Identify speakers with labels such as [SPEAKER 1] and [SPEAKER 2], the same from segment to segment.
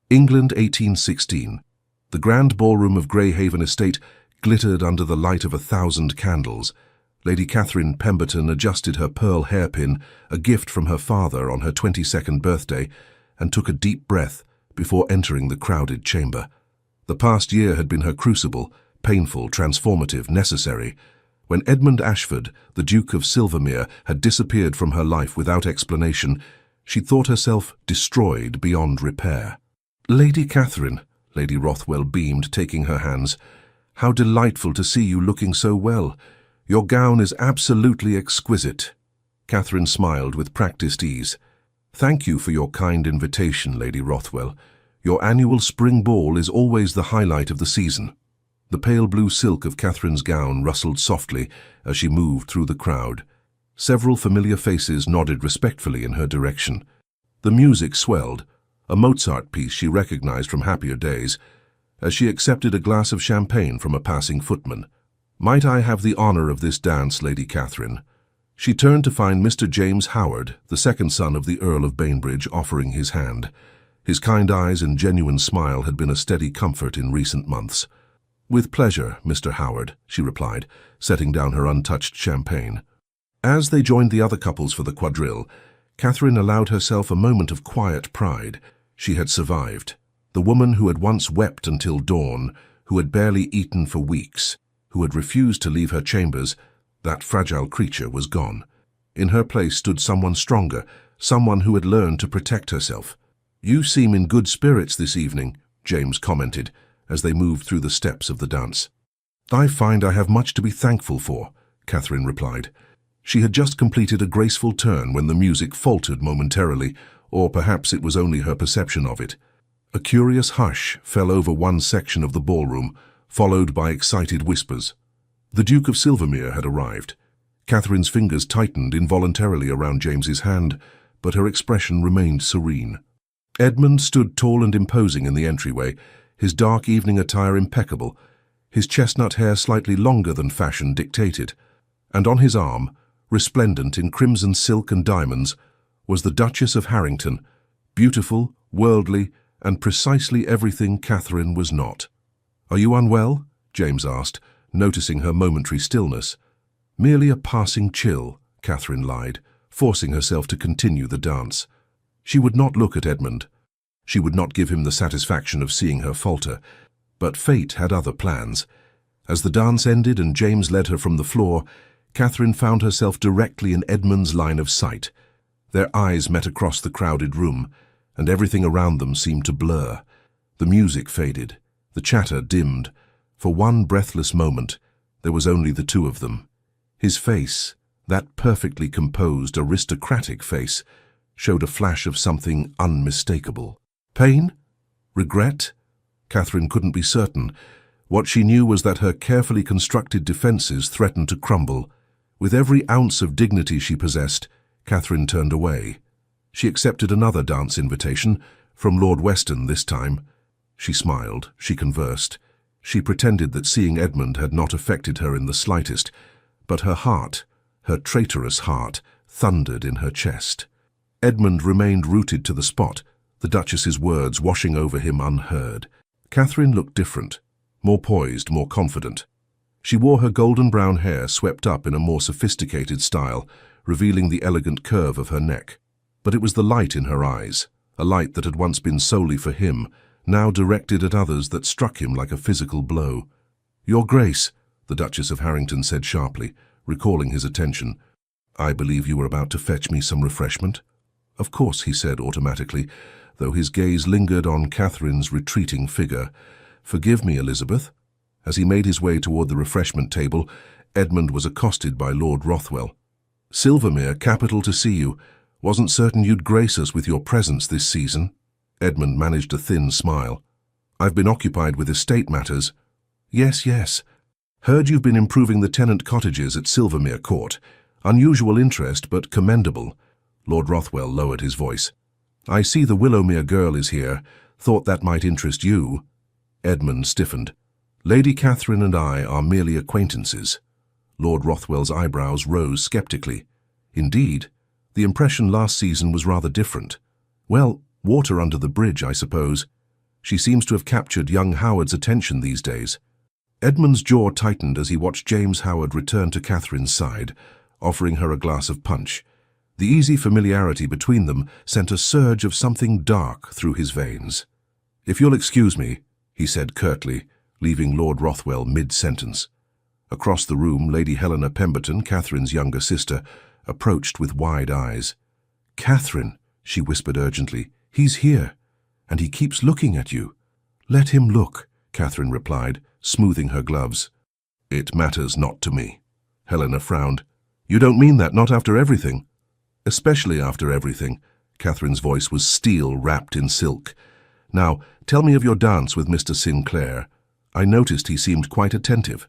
[SPEAKER 1] England 1816. The grand ballroom of Greyhaven Estate glittered under the light of 1,000 candles. Lady Catherine Pemberton adjusted her pearl hairpin, a gift from her father on her 22nd birthday, and took a deep breath before entering the crowded chamber. The past year had been her crucible, painful, transformative, necessary. When Edmund Ashford, the Duke of Silvermere, had disappeared from her life without explanation, she thought herself destroyed beyond repair. "Lady Catherine," Lady Rothwell beamed, taking her hands, "how delightful to see you looking so well. Your gown is absolutely exquisite." Catherine smiled with practiced ease. "Thank you for your kind invitation, Lady Rothwell. Your annual spring ball is always the highlight of the season." The pale blue silk of Catherine's gown rustled softly as she moved through the crowd. Several familiar faces nodded respectfully in her direction. The music swelled, a Mozart piece she recognized from happier days, as she accepted a glass of champagne from a passing footman. "Might I have the honor of this dance, Lady Catherine?" She turned to find Mr. James Howard, the second son of the Earl of Bainbridge, offering his hand. His kind eyes and genuine smile had been a steady comfort in recent months. "With pleasure, Mr. Howard," she replied, setting down her untouched champagne. As they joined the other couples for the quadrille, Catherine allowed herself a moment of quiet pride. She had survived. The woman who had once wept until dawn, who had barely eaten for weeks, who had refused to leave her chambers, that fragile creature was gone. In her place stood someone stronger, someone who had learned to protect herself. "You seem in good spirits this evening," James commented, as they moved through the steps of the dance. "I find I have much to be thankful for," Catherine replied. She had just completed a graceful turn when the music faltered momentarily, or perhaps it was only her perception of it. A curious hush fell over one section of the ballroom, followed by excited whispers. The Duke of Silvermere had arrived. Catherine's fingers tightened involuntarily around James's hand, but her expression remained serene. Edmund stood tall and imposing in the entryway, his dark evening attire impeccable, his chestnut hair slightly longer than fashion dictated, and on his arm, resplendent in crimson silk and diamonds, was the Duchess of Harrington, beautiful, worldly, and precisely everything Catherine was not. "Are you unwell?" James asked, noticing her momentary stillness. "Merely a passing chill," Catherine lied, forcing herself to continue the dance. She would not look at Edmund. She would not give him the satisfaction of seeing her falter. But fate had other plans. As the dance ended and James led her from the floor, Catherine found herself directly in Edmund's line of sight. Their eyes met across the crowded room, and everything around them seemed to blur. The music faded, the chatter dimmed. For one breathless moment, there was only the two of them. His face, that perfectly composed, aristocratic face, showed a flash of something unmistakable. Pain? Regret? Catherine couldn't be certain. What she knew was that her carefully constructed defenses threatened to crumble. With every ounce of dignity she possessed, Catherine turned away. She accepted another dance invitation, from Lord Weston this time. She smiled, she conversed. She pretended that seeing Edmund had not affected her in the slightest, but her heart, her traitorous heart, thundered in her chest. Edmund remained rooted to the spot, the Duchess's words washing over him unheard. Catherine looked different, more poised, more confident. She wore her golden brown hair swept up in a more sophisticated style, revealing the elegant curve of her neck. But it was the light in her eyes, a light that had once been solely for him, now directed at others, that struck him like a physical blow. "Your Grace," the Duchess of Harrington said sharply, recalling his attention. "I believe you were about to fetch me some refreshment?" "Of course," he said automatically, though his gaze lingered on Catherine's retreating figure. "Forgive me, Elizabeth." As he made his way toward the refreshment table, Edmund was accosted by Lord Rothwell. "Silvermere, capital to see you. Wasn't certain you'd grace us with your presence this season." Edmund managed a thin smile. "I've been occupied with estate matters." Yes. Heard you've been improving the tenant cottages at Silvermere Court. Unusual interest, but commendable." Lord Rothwell lowered his voice. "I see the Willowmere girl is here. Thought that might interest you." Edmund stiffened. "Lady Catherine and I are merely acquaintances." Lord Rothwell's eyebrows rose skeptically. "Indeed, the impression last season was rather different." "Well, water under the bridge, I suppose." She seems to have captured young Howard's attention these days. Edmund's jaw tightened as he watched James Howard return to Catherine's side, offering her a glass of punch. The easy familiarity between them sent a surge of something dark through his veins. "If you'll excuse me," he said curtly, leaving Lord Rothwell mid-sentence. Across the room, Lady Helena Pemberton, Catherine's younger sister, approached with wide eyes. "Catherine," she whispered urgently, "he's here, and he keeps looking at you." "Let him look," Catherine replied, smoothing her gloves. "It matters not to me." Helena frowned. "You don't mean that, not after everything?" "Especially after everything." Catherine's voice was steel wrapped in silk. "Now, tell me of your dance with Mr. Sinclair. I noticed he seemed quite attentive."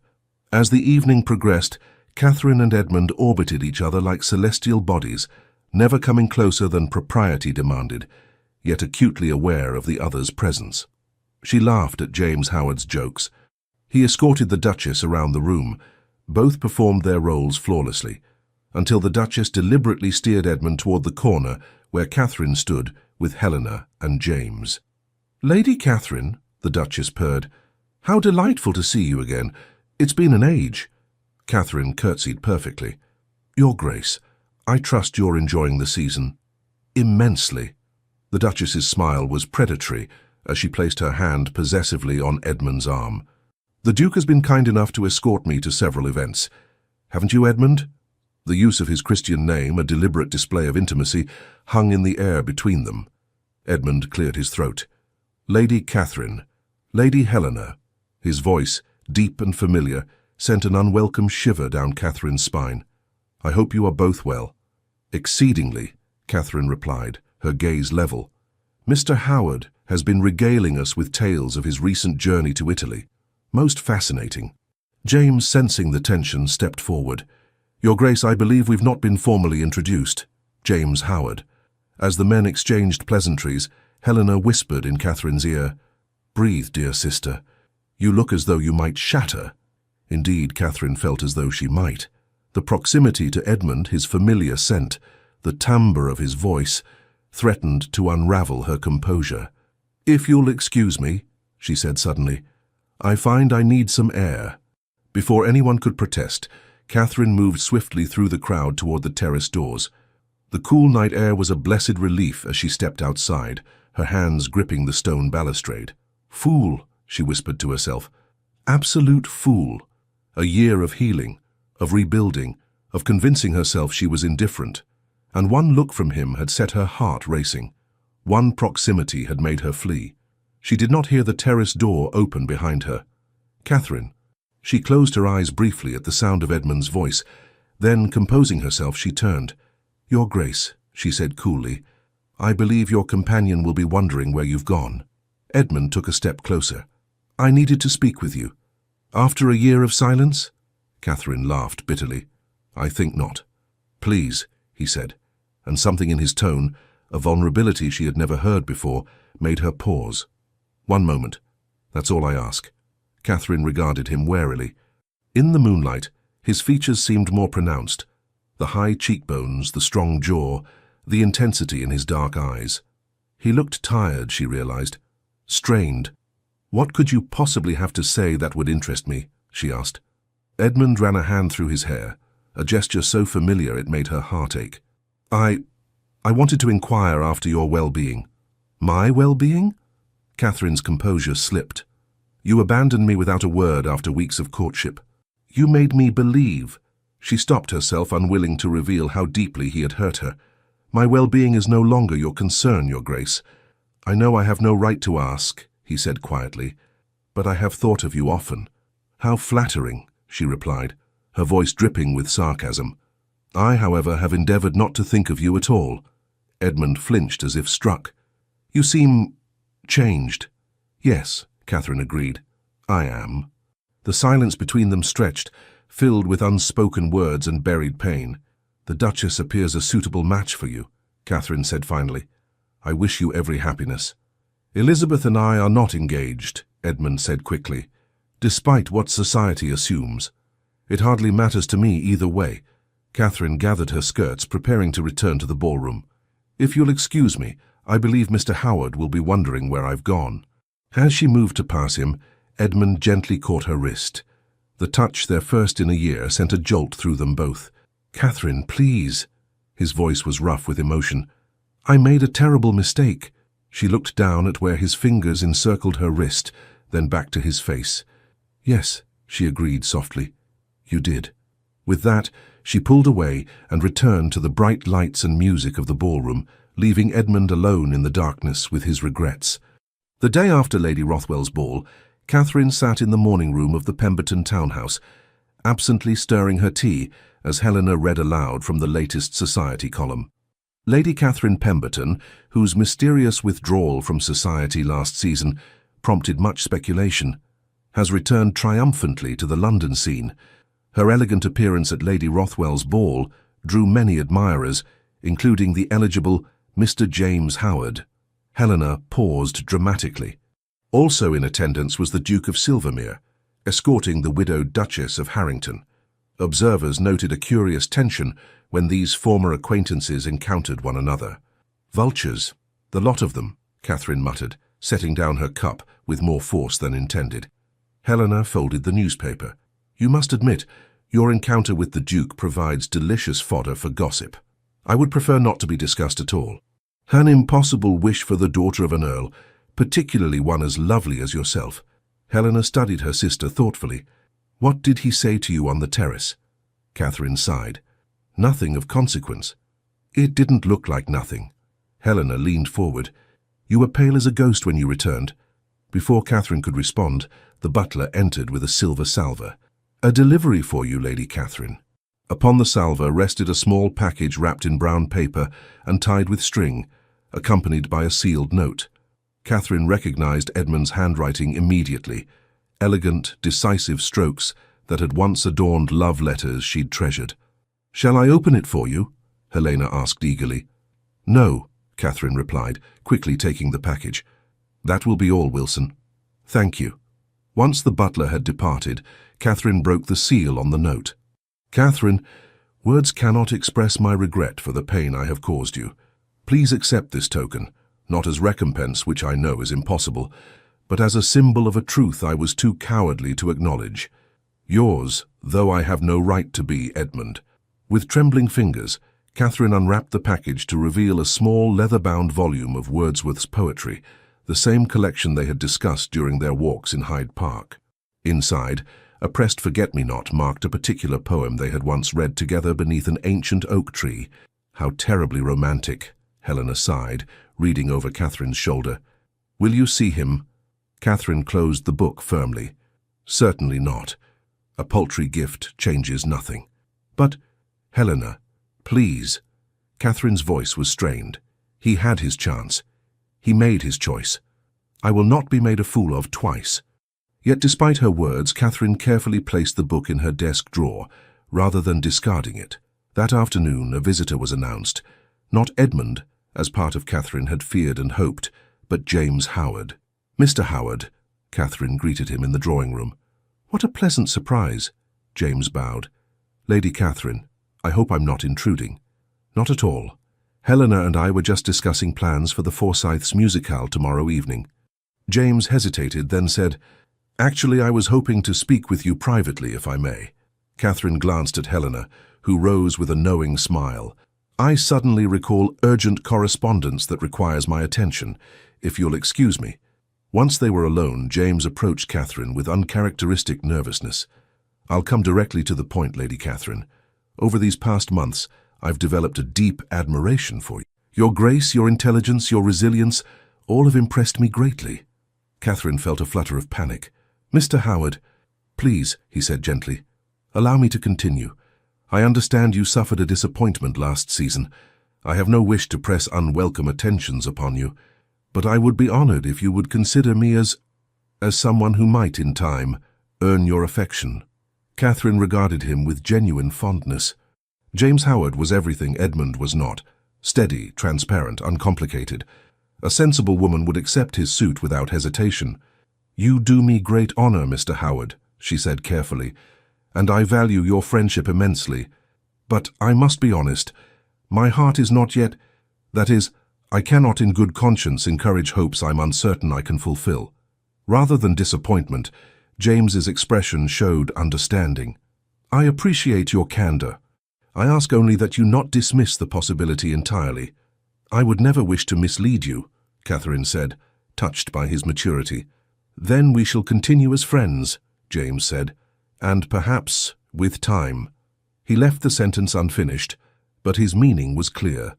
[SPEAKER 1] As the evening progressed, Catherine and Edmund orbited each other like celestial bodies, never coming closer than propriety demanded, yet acutely aware of the other's presence. She laughed at James Howard's jokes. He escorted the Duchess around the room. Both performed their roles flawlessly, until the Duchess deliberately steered Edmund toward the corner where Catherine stood with Helena and James. "Lady Catherine," the Duchess purred, "how delightful to see you again. It's been an age." Catherine curtsied perfectly. "Your Grace, I trust you're enjoying the season." "Immensely." The Duchess's smile was predatory as she placed her hand possessively on Edmund's arm. "The Duke has been kind enough to escort me to several events. Haven't you, Edmund?" The use of his Christian name, a deliberate display of intimacy, hung in the air between them. Edmund cleared his throat. "Lady Catherine, Lady Helena." His voice, deep and familiar, sent an unwelcome shiver down Catherine's spine. "I hope you are both well." "Exceedingly," Catherine replied, her gaze level. "Mr. Howard has been regaling us with tales of his recent journey to Italy. Most fascinating." James, sensing the tension, stepped forward. "Your Grace, I believe we've not been formally introduced." James Howard. As the men exchanged pleasantries, Helena whispered in Catherine's ear, "Breathe, dear sister. You look as though you might shatter." Indeed, Catherine felt as though she might. The proximity to Edmund, his familiar scent, the timbre of his voice, threatened to unravel her composure. "If you'll excuse me," she said suddenly, "I find I need some air." Before anyone could protest, Catherine moved swiftly through the crowd toward the terrace doors. The cool night air was a blessed relief as she stepped outside, her hands gripping the stone balustrade. "Fool," she whispered to herself. "Absolute fool." A year of healing, of rebuilding, of convincing herself she was indifferent. And one look from him had set her heart racing. One proximity had made her flee. She did not hear the terrace door open behind her. "Catherine." She closed her eyes briefly at the sound of Edmund's voice. Then, composing herself, she turned. "Your Grace," she said coolly, "I believe your companion will be wondering where you've gone." Edmund took a step closer. "I needed to speak with you." "After a year of silence?" Catherine laughed bitterly. "I think not." "Please," he said, and something in his tone, a vulnerability she had never heard before, made her pause. "One moment. That's all I ask." Catherine regarded him warily. In the moonlight, his features seemed more pronounced. The high cheekbones, the strong jaw, the intensity in his dark eyes. He looked tired, she realized. Strained. "What could you possibly have to say that would interest me?" she asked. Edmund ran a hand through his hair, a gesture so familiar it made her heart ache. I wanted to inquire after your well-being." "My well-being?" Catherine's composure slipped. "You abandoned me without a word after weeks of courtship. You made me believe." She stopped herself, unwilling to reveal how deeply he had hurt her. "My well-being is no longer your concern, Your Grace. I know I have no right to ask," he said quietly, "but I have thought of you often." "How flattering," she replied, her voice dripping with sarcasm. "I, however, have endeavored not to think of you at all." Edmund flinched as if struck. "You seem changed." "Yes," Catherine agreed. "I am." The silence between them stretched, filled with unspoken words and buried pain. "The Duchess appears a suitable match for you," Catherine said finally. "I wish you every happiness." "Elizabeth and I are not engaged," Edmund said quickly, "despite what society assumes. It hardly matters to me either way." Catherine gathered her skirts, preparing to return to the ballroom. "If you'll excuse me, I believe Mr. Howard will be wondering where I've gone." As she moved to pass him, Edmund gently caught her wrist. The touch, their first in a year, sent a jolt through them both. "Catherine, please." His voice was rough with emotion. "I made a terrible mistake." She looked down at where his fingers encircled her wrist, then back to his face. "Yes," she agreed softly. "You did." With that, she pulled away and returned to the bright lights and music of the ballroom, leaving Edmund alone in the darkness with his regrets. The day after Lady Rothwell's ball, Catherine sat in the morning room of the Pemberton townhouse, absently stirring her tea as Helena read aloud from the latest society column. Lady Catherine Pemberton, whose mysterious withdrawal from society last season prompted much speculation, has returned triumphantly to the London scene. Her elegant appearance at Lady Rothwell's ball drew many admirers, including the eligible Mr. James Howard. Helena paused dramatically. Also in attendance was the Duke of Silvermere, escorting the widowed Duchess of Harrington. Observers noted a curious tension when these former acquaintances encountered one another. "Vultures, the lot of them," Catherine muttered, setting down her cup with more force than intended. Helena folded the newspaper. "You must admit, your encounter with the Duke provides delicious fodder for gossip. I would prefer not to be discussed at all. An impossible wish for the daughter of an earl, particularly one as lovely as yourself." Helena studied her sister thoughtfully. "What did he say to you on the terrace?" Catherine sighed. "Nothing of consequence." "It didn't look like nothing." Helena leaned forward. "You were pale as a ghost when you returned." Before Catherine could respond, the butler entered with a silver salver. "A delivery for you, Lady Catherine." Upon the salver rested a small package wrapped in brown paper and tied with string, accompanied by a sealed note. Catherine recognized Edmund's handwriting immediately, elegant, decisive strokes that had once adorned love letters she'd treasured. "Shall I open it for you?" Helena asked eagerly. "No," Catherine replied, quickly taking the package. "That will be all, Wilson." "Thank you." Once the butler had departed, Catherine broke the seal on the note. "Catherine, words cannot express my regret for the pain I have caused you. Please accept this token, not as recompense, which I know is impossible, but as a symbol of a truth I was too cowardly to acknowledge. Yours, though I have no right to be, Edmund." With trembling fingers, Catherine unwrapped the package to reveal a small leather-bound volume of Wordsworth's poetry, the same collection they had discussed during their walks in Hyde Park. Inside, a pressed forget-me-not marked a particular poem they had once read together beneath an ancient oak tree. "How terribly romantic," Helena sighed, reading over Catherine's shoulder. "Will you see him?" Catherine closed the book firmly. "Certainly not. A paltry gift changes nothing." "But, Helena, please." Catherine's voice was strained. He had his chance. He made his choice. "I will not be made a fool of twice." Yet despite her words, Catherine carefully placed the book in her desk drawer, rather than discarding it. That afternoon, a visitor was announced. Not Edmund, as part of Catherine had feared and hoped, but James Howard. "Mr. Howard," Catherine greeted him in the drawing-room. "What a pleasant surprise." James bowed. "Lady Catherine, I hope I'm not intruding." "Not at all. Helena and I were just discussing plans for the Forsyths' musicale tomorrow evening." James hesitated, then said, "Actually, I was hoping to speak with you privately, if I may." Catherine glanced at Helena, who rose with a knowing smile. "I suddenly recall urgent correspondence that requires my attention, if you'll excuse me." Once they were alone, James approached Catherine with uncharacteristic nervousness. "I'll come directly to the point, Lady Catherine. Over these past months, I've developed a deep admiration for you. Your grace, your intelligence, your resilience, all have impressed me greatly." Catherine felt a flutter of panic. "Mr. Howard, please," he said gently, "allow me to continue. I understand you suffered a disappointment last season. I have no wish to press unwelcome attentions upon you, but I would be honored if you would consider me as someone who might, in time, earn your affection." Catherine regarded him with genuine fondness. James Howard was everything Edmund was not: steady, transparent, uncomplicated. A sensible woman would accept his suit without hesitation. "You do me great honor, Mr. Howard," she said carefully, "and I value your friendship immensely. But I must be honest, my heart is not yet, that is, I cannot in good conscience encourage hopes I'm uncertain I can fulfill." Rather than disappointment, James's expression showed understanding. "I appreciate your candor. I ask only that you not dismiss the possibility entirely." "I would never wish to mislead you," Catherine said, touched by his maturity. "Then we shall continue as friends," James said, "and perhaps with time." He left the sentence unfinished, but his meaning was clear.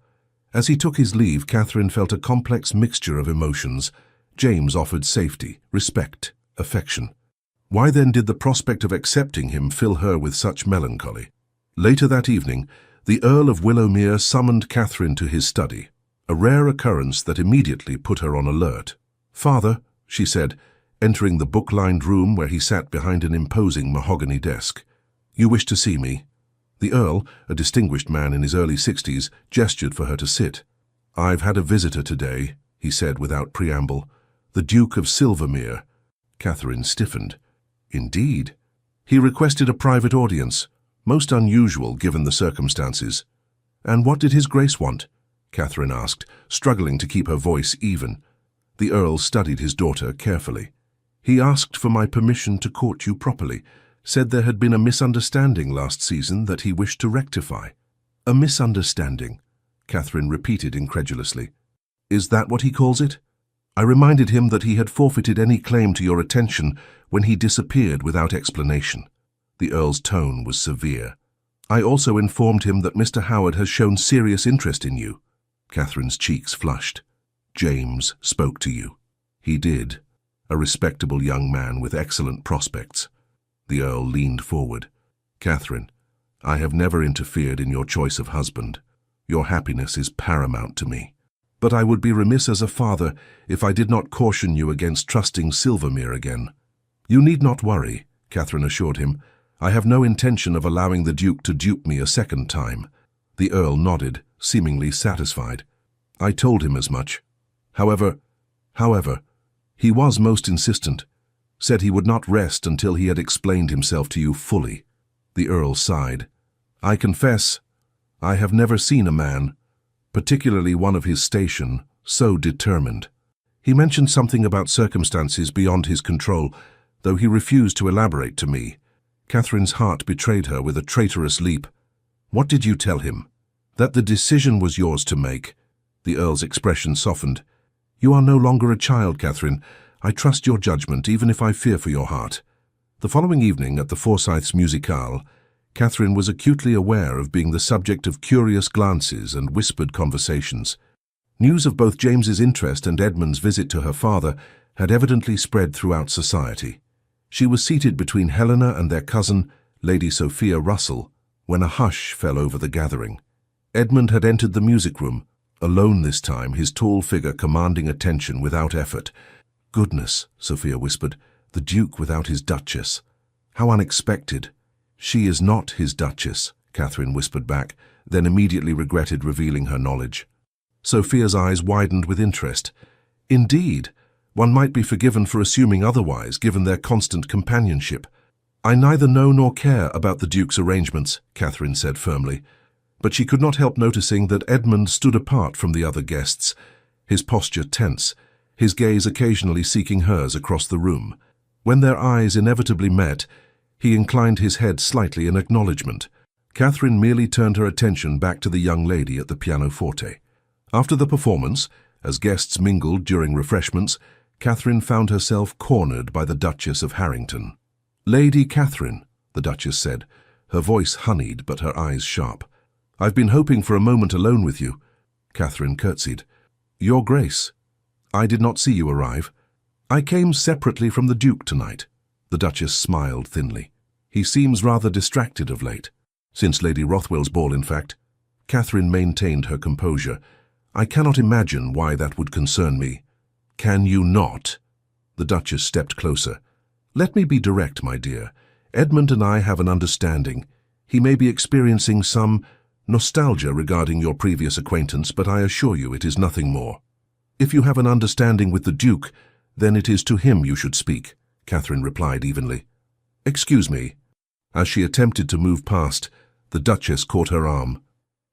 [SPEAKER 1] As he took his leave, Catherine felt a complex mixture of emotions. James offered safety, respect, affection. Why then did the prospect of accepting him fill her with such melancholy? Later that evening, the Earl of Willowmere summoned Catherine to his study, a rare occurrence that immediately put her on alert. "Father," she said, entering the book-lined room where he sat behind an imposing mahogany desk, "you wish to see me?" The Earl, a distinguished man in his early 60s, gestured for her to sit. "I've had a visitor today," he said without preamble. "The Duke of Silvermere." Catherine stiffened. "Indeed?" "He requested a private audience, most unusual given the circumstances." "And what did His Grace want?" Catherine asked, struggling to keep her voice even. The Earl studied his daughter carefully. "He asked for my permission to court you properly, said there had been a misunderstanding last season that he wished to rectify." "A misunderstanding?" Catherine repeated incredulously. "Is that what he calls it?" "I reminded him that he had forfeited any claim to your attention when he disappeared without explanation." The Earl's tone was severe. "I also informed him that Mr. Howard has shown serious interest in you." Catherine's cheeks flushed. "James spoke to you." "He did. A respectable young man with excellent prospects." The Earl leaned forward. "Catherine, I have never interfered in your choice of husband. Your happiness is paramount to me. But I would be remiss as a father if I did not caution you against trusting Silvermere again." "You need not worry," Catherine assured him. "I have no intention of allowing the Duke to dupe me a second time." The Earl nodded, seemingly satisfied. "I told him as much. However, he was most insistent. Said he would not rest until he had explained himself to you fully." The Earl sighed. "I confess, I have never seen a man, particularly one of his station, so determined. He mentioned something about circumstances beyond his control, though he refused to elaborate to me." Catherine's heart betrayed her with a traitorous leap. "What did you tell him?" "That the decision was yours to make." The Earl's expression softened. "You are no longer a child, Catherine. I trust your judgment, even if I fear for your heart." The following evening at the Forsyths' musicale, Catherine was acutely aware of being the subject of curious glances and whispered conversations. News of both James's interest and Edmund's visit to her father had evidently spread throughout society. She was seated between Helena and their cousin, Lady Sophia Russell, when a hush fell over the gathering. Edmund had entered the music room, alone this time, his tall figure commanding attention without effort. "Goodness," Sophia whispered, "the Duke without his Duchess. How unexpected." "She is not his Duchess," Catherine whispered back, then immediately regretted revealing her knowledge. Sophia's eyes widened with interest. "Indeed, one might be forgiven for assuming otherwise, given their constant companionship." "I neither know nor care about the Duke's arrangements," Catherine said firmly. But she could not help noticing that Edmund stood apart from the other guests, his posture tense, his gaze occasionally seeking hers across the room. When their eyes inevitably met, he inclined his head slightly in acknowledgement. Catherine merely turned her attention back to the young lady at the pianoforte. After the performance, as guests mingled during refreshments, Catherine found herself cornered by the Duchess of Harrington. "Lady Catherine," the Duchess said, her voice honeyed but her eyes sharp. "I've been hoping for a moment alone with you." Catherine curtsied. "Your Grace, I did not see you arrive. I came separately from the Duke tonight." The Duchess smiled thinly. "He seems rather distracted of late." "Since Lady Rothwell's ball, in fact." Catherine maintained her composure. "I cannot imagine why that would concern me." "Can you not?" The Duchess stepped closer. "Let me be direct, my dear. Edmund and I have an understanding. He may be experiencing some nostalgia regarding your previous acquaintance, but I assure you it is nothing more. If you have an understanding with the Duke, then it is to him you should speak," Catherine replied evenly. "Excuse me." As she attempted to move past, the Duchess caught her arm.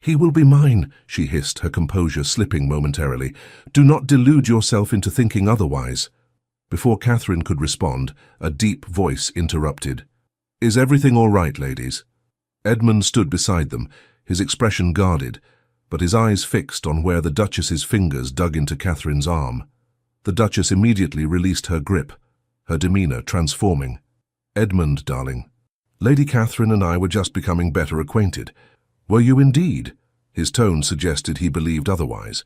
[SPEAKER 1] "He will be mine," she hissed, her composure slipping momentarily. "Do not delude yourself into thinking otherwise." Before Catherine could respond, a deep voice interrupted. "Is everything all right, ladies?" Edmund stood beside them, his expression guarded, but his eyes fixed on where the Duchess's fingers dug into Catherine's arm. The Duchess immediately released her grip, her demeanour transforming. "Edmund, darling, Lady Catherine and I were just becoming better acquainted." "Were you indeed?" His tone suggested he believed otherwise.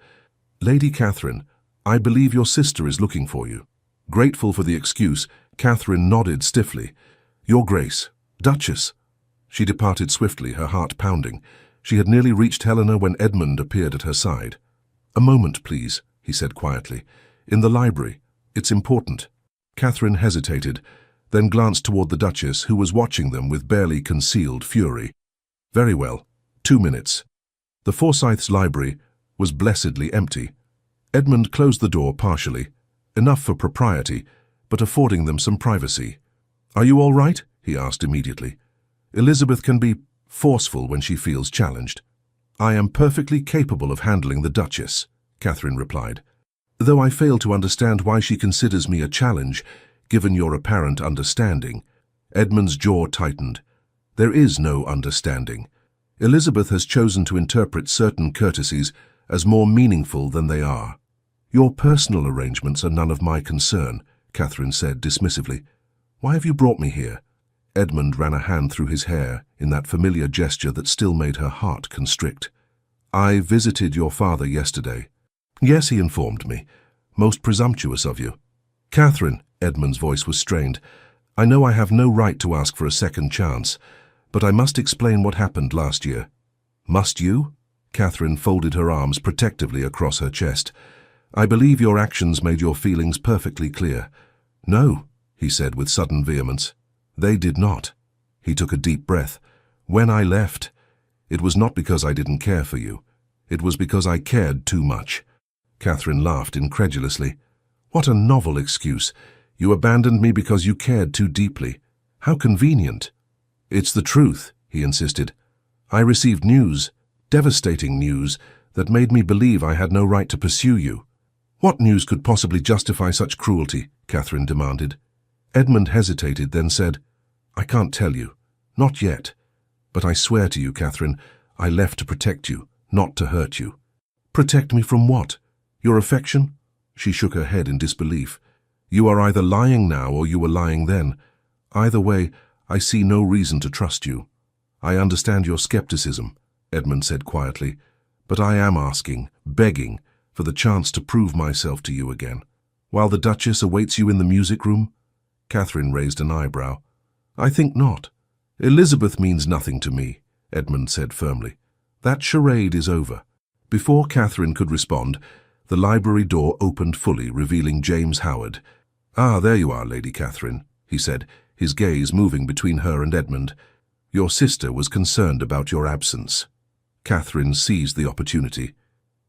[SPEAKER 1] "Lady Catherine, I believe your sister is looking for you." Grateful for the excuse, Catherine nodded stiffly. "Your Grace, Duchess." She departed swiftly, her heart pounding. She had nearly reached Helena when Edmund appeared at her side. "A moment, please," he said quietly. "In the library. It's important." Catherine hesitated, then glanced toward the Duchess, who was watching them with barely concealed fury. "Very well. 2 minutes." The Forsyths' library was blessedly empty. Edmund closed the door partially, enough for propriety, but affording them some privacy. "Are you all right?" he asked immediately. "Elizabeth can be forceful when she feels challenged." "I am perfectly capable of handling the Duchess," Catherine replied, "though I fail to understand why she considers me a challenge, given your apparent understanding." Edmund's jaw tightened. "There is no understanding. Elizabeth has chosen to interpret certain courtesies as more meaningful than they are." "Your personal arrangements are none of my concern," Catherine said dismissively. "Why have you brought me here?" Edmund ran a hand through his hair in that familiar gesture that still made her heart constrict. "I visited your father yesterday." "Yes," he informed me. "Most presumptuous of you." "Catherine," Edmund's voice was strained, "I know I have no right to ask for a second chance, but I must explain what happened last year." "Must you?" Catherine folded her arms protectively across her chest. "I believe your actions made your feelings perfectly clear." "No," he said with sudden vehemence. "They did not." He took a deep breath. "When I left, it was not because I didn't care for you. It was because I cared too much." Catherine laughed incredulously. "What a novel excuse. You abandoned me because you cared too deeply. How convenient." "It's the truth," he insisted. "I received news, devastating news, that made me believe I had no right to pursue you." "What news could possibly justify such cruelty?" Catherine demanded. Edmund hesitated, then said, "I can't tell you. Not yet. But I swear to you, Catherine, I left to protect you, not to hurt you." "Protect me from what? Your affection?" She shook her head in disbelief. "You are either lying now or you were lying then. Either way, I see no reason to trust you." "I understand your skepticism," Edmund said quietly, "but I am asking, begging, for the chance to prove myself to you again." "While the Duchess awaits you in the music room?" Catherine raised an eyebrow. "I think not. Elizabeth means nothing to me," Edmund said firmly. "That charade is over." Before Catherine could respond, the library door opened fully, revealing James Howard. "Ah, there you are, Lady Catherine," he said, his gaze moving between her and Edmund. "Your sister was concerned about your absence." Catherine seized the opportunity.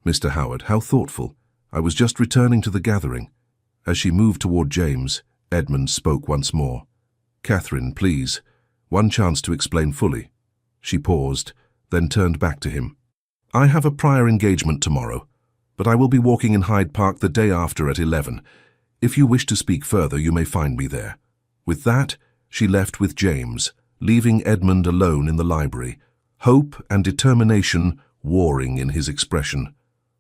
[SPEAKER 1] "Mr. Howard, how thoughtful. I was just returning to the gathering." As she moved toward James, Edmund spoke once more. "Catherine, please. One chance to explain fully." She paused, then turned back to him. "I have a prior engagement tomorrow, but I will be walking in Hyde Park the day after at 11. If you wish to speak further, you may find me there." With that, she left with James, leaving Edmund alone in the library, hope and determination warring in his expression.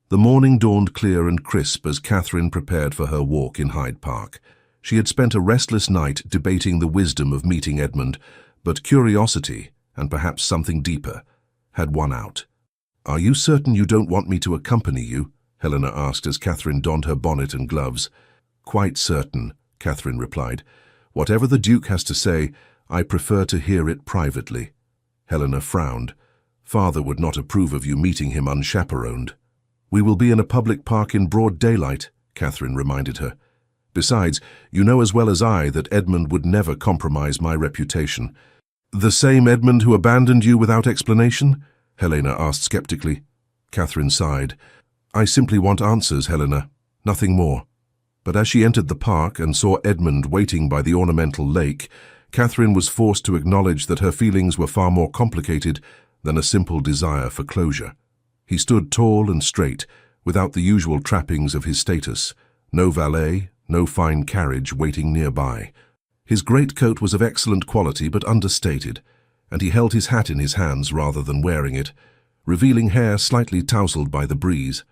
[SPEAKER 1] The morning dawned clear and crisp as Catherine prepared for her walk in Hyde Park. She had spent a restless night debating the wisdom of meeting Edmund, but curiosity, and perhaps something deeper, had won out. "Are you certain you don't want me to accompany you?" Helena asked as Catherine donned her bonnet and gloves. "Quite certain," Catherine replied. "Whatever the Duke has to say, I prefer to hear it privately." Helena frowned. "Father would not approve of you meeting him unchaperoned." "We will be in a public park in broad daylight," Catherine reminded her. "Besides, you know as well as I that Edmund would never compromise my reputation." "The same Edmund who abandoned you without explanation?" Helena asked skeptically. Catherine sighed. "I simply want answers, Helena, nothing more." But as she entered the park and saw Edmund waiting by the ornamental lake, Catherine was forced to acknowledge that her feelings were far more complicated than a simple desire for closure. He stood tall and straight, without the usual trappings of his status. No valet, no fine carriage waiting nearby. His greatcoat was of excellent quality but understated, and he held his hat in his hands rather than wearing it, revealing hair slightly tousled by the breeze.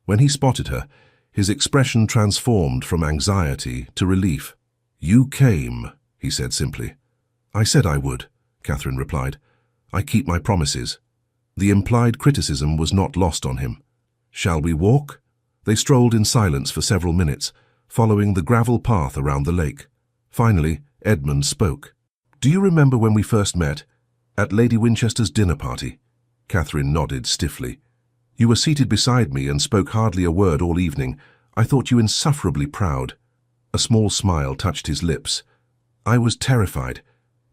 [SPEAKER 1] When he spotted her, his expression transformed from anxiety to relief. "You came," he said simply. "I said I would," Catherine replied. "I keep my promises." The implied criticism was not lost on him. "Shall we walk?" They strolled in silence for several minutes, following the gravel path around the lake. Finally, Edmund spoke. "Do you remember when we first met? At Lady Winchester's dinner party?" Catherine nodded stiffly. "You were seated beside me and spoke hardly a word all evening. I thought you insufferably proud." A small smile touched his lips. "I was terrified.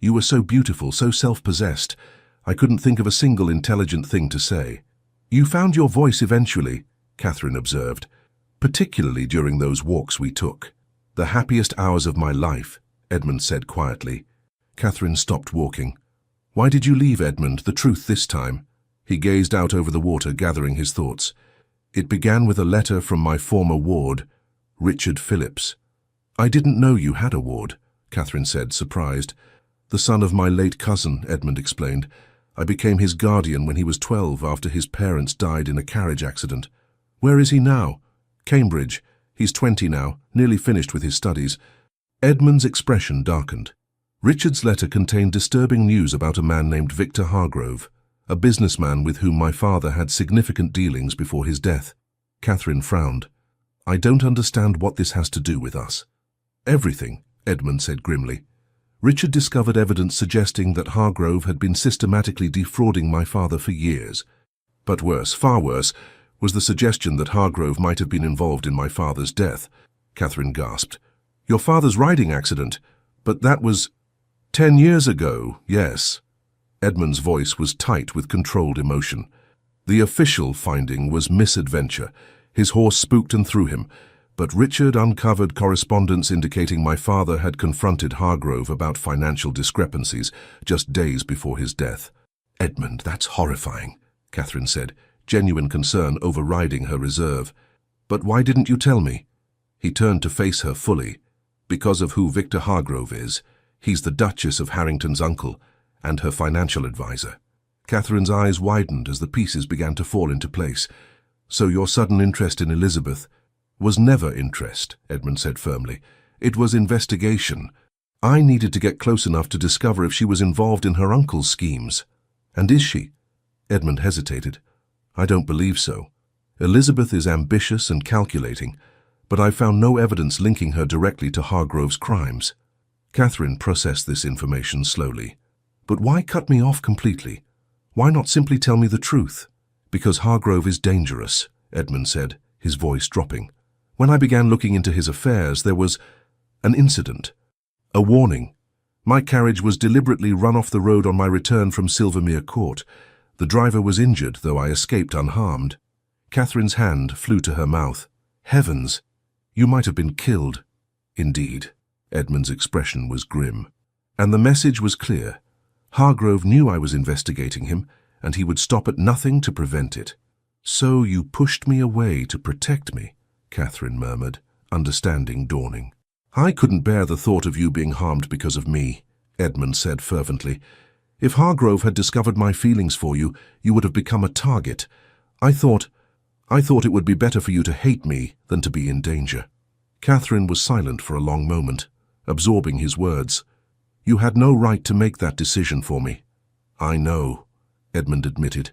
[SPEAKER 1] You were so beautiful, so self-possessed. I couldn't think of a single intelligent thing to say." "You found your voice eventually," Catherine observed, "particularly during those walks we took." "The happiest hours of my life," Edmund said quietly. Catherine stopped walking. "Why did you leave, Edmund? The truth this time." He gazed out over the water, gathering his thoughts. "It began with a letter from my former ward, Richard Phillips." "I didn't know you had a ward," Catherine said, surprised. "The son of my late cousin," Edmund explained. "I became his guardian when he was 12 after his parents died in a carriage accident." "Where is he now?" "Cambridge. He's 20 now, nearly finished with his studies." Edmund's expression darkened. Richard's letter contained disturbing news about a man named Victor Hargrove, a businessman with whom my father had significant dealings before his death. Catherine frowned. "I don't understand what this has to do with us." "Everything," Edmund said grimly. "Richard discovered evidence suggesting that Hargrove had been systematically defrauding my father for years. But worse, far worse, was the suggestion that Hargrove might have been involved in my father's death." Catherine gasped. "Your father's riding accident? But that was 10 years ago, yes." Edmund's voice was tight with controlled emotion. "The official finding was misadventure. His horse spooked and threw him. But Richard uncovered correspondence indicating my father had confronted Hargrove about financial discrepancies just days before his death." "Edmund, that's horrifying," Catherine said, genuine concern overriding her reserve. "But why didn't you tell me?" He turned to face her fully. "Because of who Victor Hargrove is. He's the Duchess of Harrington's uncle and her financial advisor." Catherine's eyes widened as the pieces began to fall into place. "So your sudden interest in Elizabeth—" "Was never interest," Edmund said firmly. "It was investigation. I needed to get close enough to discover if she was involved in her uncle's schemes." "And is she?" Edmund hesitated. "I don't believe so. Elizabeth is ambitious and calculating, but I found no evidence linking her directly to Hargrove's crimes." Catherine processed this information slowly. "But why cut me off completely? Why not simply tell me the truth?" "Because Hargrove is dangerous," Edmund said, his voice dropping. "When I began looking into his affairs, there was an incident. A warning. My carriage was deliberately run off the road on my return from Silvermere Court. The driver was injured, though I escaped unharmed." Catherine's hand flew to her mouth. "Heavens! You might have been killed." "Indeed." Edmund's expression was grim. "And the message was clear. Hargrove knew I was investigating him, and he would stop at nothing to prevent it." "So you pushed me away to protect me," Catherine murmured, understanding dawning. "I couldn't bear the thought of you being harmed because of me," Edmund said fervently. "If Hargrove had discovered my feelings for you, you would have become a target. I thought it would be better for you to hate me than to be in danger." Catherine was silent for a long moment, absorbing his words. "You had no right to make that decision for me." "I know," Edmund admitted.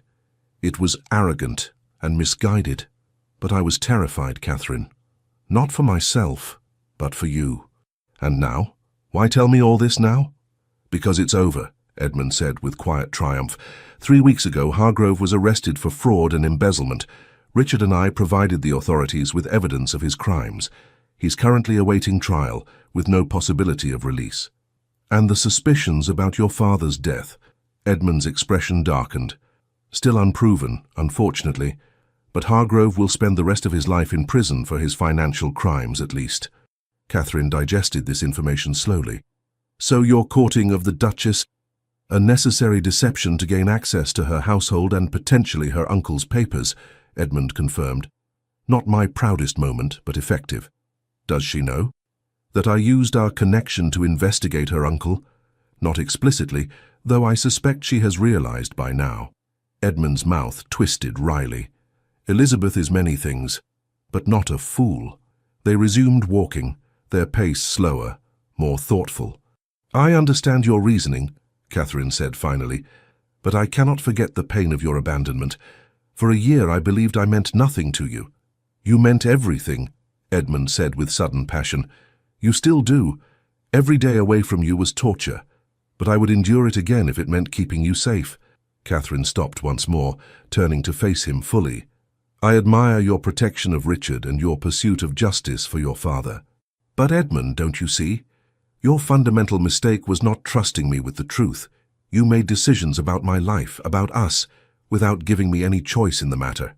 [SPEAKER 1] "It was arrogant and misguided. But I was terrified, Catherine. Not for myself, but for you." "And now? Why tell me all this now?" "Because it's over," Edmund said with quiet triumph. 3 weeks ago, Hargrove was arrested for fraud and embezzlement. Richard and I provided the authorities with evidence of his crimes. He's currently awaiting trial, with no possibility of release." "And the suspicions about your father's death?" Edmund's expression darkened. "Still unproven, unfortunately, but Hargrove will spend the rest of his life in prison for his financial crimes, at least." Catherine digested this information slowly. "So your courting of the Duchess—" "A necessary deception to gain access to her household and potentially her uncle's papers," Edmund confirmed. "Not my proudest moment, but effective." Does she know? That I used our connection to investigate her uncle? Not explicitly, though I suspect she has realized by now. Edmund's mouth twisted wryly. Elizabeth is many things, but not a fool. They resumed walking, their pace slower, more thoughtful. I understand your reasoning, Catherine said finally, but I cannot forget the pain of your abandonment. For a year I believed I meant nothing to you. You meant everything, Edmund said with sudden passion. You still do. Every day away from you was torture, but I would endure it again if it meant keeping you safe. Catherine stopped once more, turning to face him fully. I admire your protection of Richard and your pursuit of justice for your father. But Edmund, don't you see? Your fundamental mistake was not trusting me with the truth. You made decisions about my life, about us, without giving me any choice in the matter.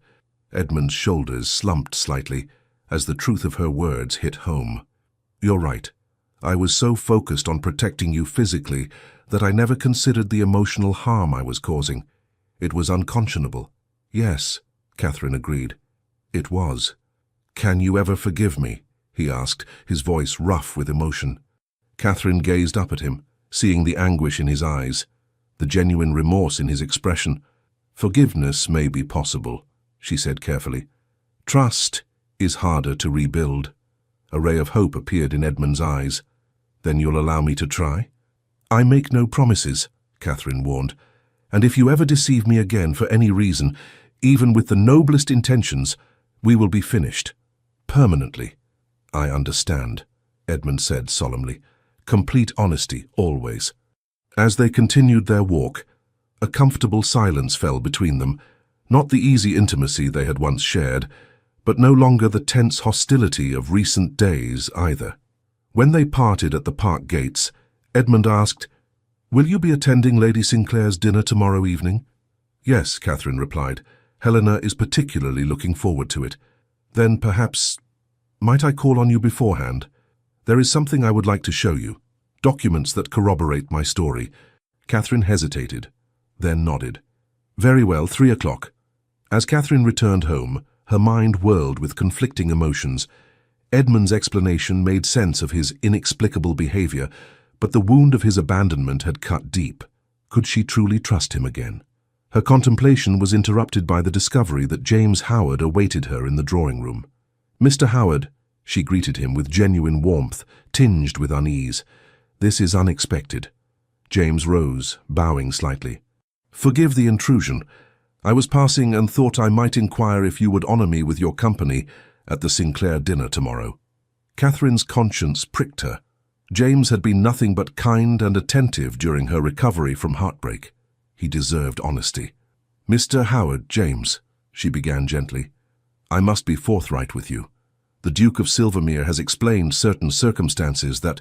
[SPEAKER 1] Edmund's shoulders slumped slightly as the truth of her words hit home. You're right. I was so focused on protecting you physically that I never considered the emotional harm I was causing. It was unconscionable. Yes, Catherine agreed. It was. Can you ever forgive me? He asked, his voice rough with emotion. Catherine gazed up at him, seeing the anguish in his eyes, the genuine remorse in his expression. Forgiveness may be possible, she said carefully. Trust is harder to rebuild. A ray of hope appeared in Edmund's eyes. Then you'll allow me to try? I make no promises, Catherine warned, and if you ever deceive me again for any reason, even with the noblest intentions, we will be finished. Permanently. I understand, Edmund said solemnly. Complete honesty, always. As they continued their walk, a comfortable silence fell between them, not the easy intimacy they had once shared, but no longer the tense hostility of recent days either. When they parted at the park gates, Edmund asked, Will you be attending Lady Sinclair's dinner tomorrow evening? Yes, Catherine replied. Helena is particularly looking forward to it. Then perhaps, might I call on you beforehand? There is something I would like to show you. Documents that corroborate my story. Catherine hesitated, then nodded. Very well, 3 o'clock. As Catherine returned home, her mind whirled with conflicting emotions. Edmund's explanation made sense of his inexplicable behavior, but the wound of his abandonment had cut deep. Could she truly trust him again? Her contemplation was interrupted by the discovery that James Howard awaited her in the drawing room. Mr. Howard, she greeted him with genuine warmth, tinged with unease. This is unexpected. James rose, bowing slightly. Forgive the intrusion. I was passing and thought I might inquire if you would honor me with your company at the Sinclair dinner tomorrow. Catherine's conscience pricked her. James had been nothing but kind and attentive during her recovery from heartbreak. He deserved honesty. Mr. Howard, James, she began gently, I must be forthright with you. The Duke of Silvermere has explained certain circumstances that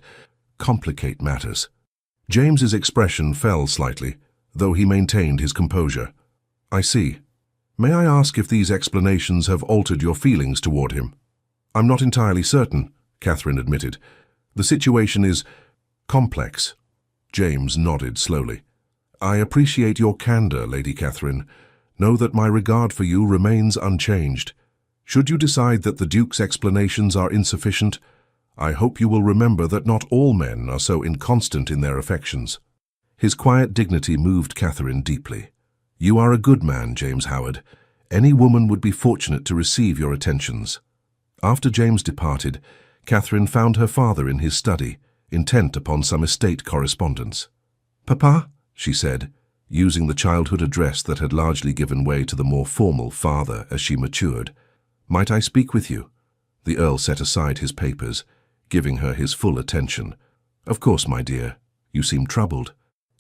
[SPEAKER 1] complicate matters. James's expression fell slightly, though he maintained his composure. I see. May I ask if these explanations have altered your feelings toward him? I'm not entirely certain, Catherine admitted. The situation is complex. James nodded slowly. I appreciate your candor, Lady Catherine. Know that my regard for you remains unchanged. Should you decide that the Duke's explanations are insufficient, I hope you will remember that not all men are so inconstant in their affections. His quiet dignity moved Catherine deeply. You are a good man, James Howard. Any woman would be fortunate to receive your attentions. After James departed, Catherine found her father in his study, intent upon some estate correspondence. Papa, she said, using the childhood address that had largely given way to the more formal father as she matured. Might I speak with you? The Earl set aside his papers, giving her his full attention. Of course, my dear. You seem troubled.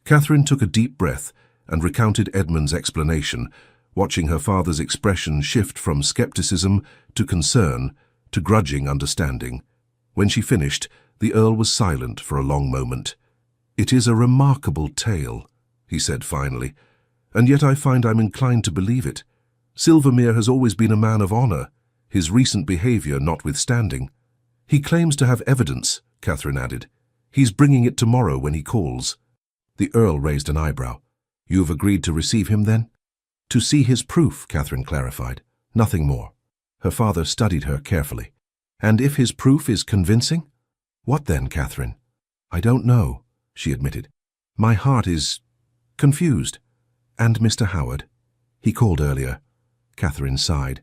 [SPEAKER 1] Catherine took a deep breath and recounted Edmund's explanation, watching her father's expression shift from skepticism to concern to grudging understanding. When she finished, the Earl was silent for a long moment. It is a remarkable tale, he said finally, and yet I find I'm inclined to believe it. Silvermere has always been a man of honor, his recent behavior notwithstanding. He claims to have evidence, Catherine added. He's bringing it tomorrow when he calls. The Earl raised an eyebrow. You have agreed to receive him, then? To see his proof, Catherine clarified. Nothing more. Her father studied her carefully. And if his proof is convincing? What then, Catherine? I don't know, she admitted. My heart is confused. And Mr. Howard? He called earlier. Catherine sighed.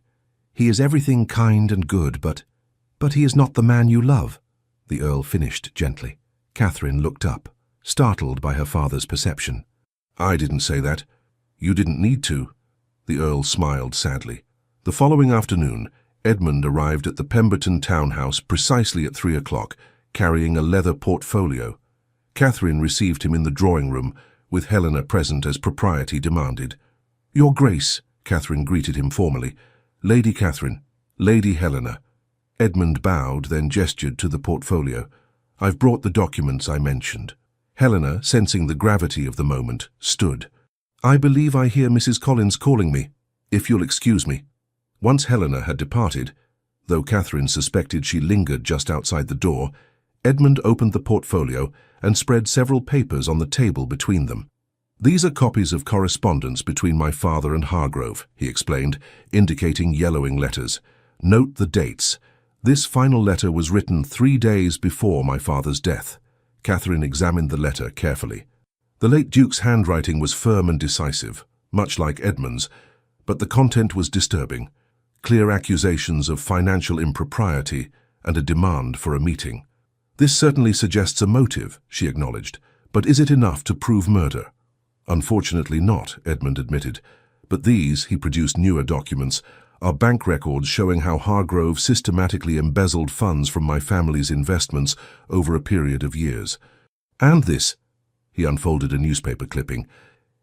[SPEAKER 1] He is everything kind and good, but he is not the man you love, the Earl finished gently. Catherine looked up, startled by her father's perception. I didn't say that. You didn't need to. The Earl smiled sadly. The following afternoon, Edmund arrived at the Pemberton townhouse precisely at 3 o'clock, carrying a leather portfolio. Catherine received him in the drawing room, with Helena present as propriety demanded. Your Grace, Catherine greeted him formally. Lady Catherine, Lady Helena. Edmund bowed, then gestured to the portfolio. I've brought the documents I mentioned. Helena, sensing the gravity of the moment, stood. I believe I hear Mrs. Collins calling me, if you'll excuse me. Once Helena had departed, though Catherine suspected she lingered just outside the door, Edmund opened the portfolio and spread several papers on the table between them. These are copies of correspondence between my father and Hargrove, he explained, indicating yellowing letters. Note the dates. This final letter was written 3 days before my father's death. Catherine examined the letter carefully. The late Duke's handwriting was firm and decisive, much like Edmund's, but the content was disturbing. Clear accusations of financial impropriety and a demand for a meeting. This certainly suggests a motive, she acknowledged, but is it enough to prove murder? Unfortunately not, Edmund admitted, but these, he produced newer documents, are bank records showing how Hargrove systematically embezzled funds from my family's investments over a period of years. And this, he unfolded a newspaper clipping,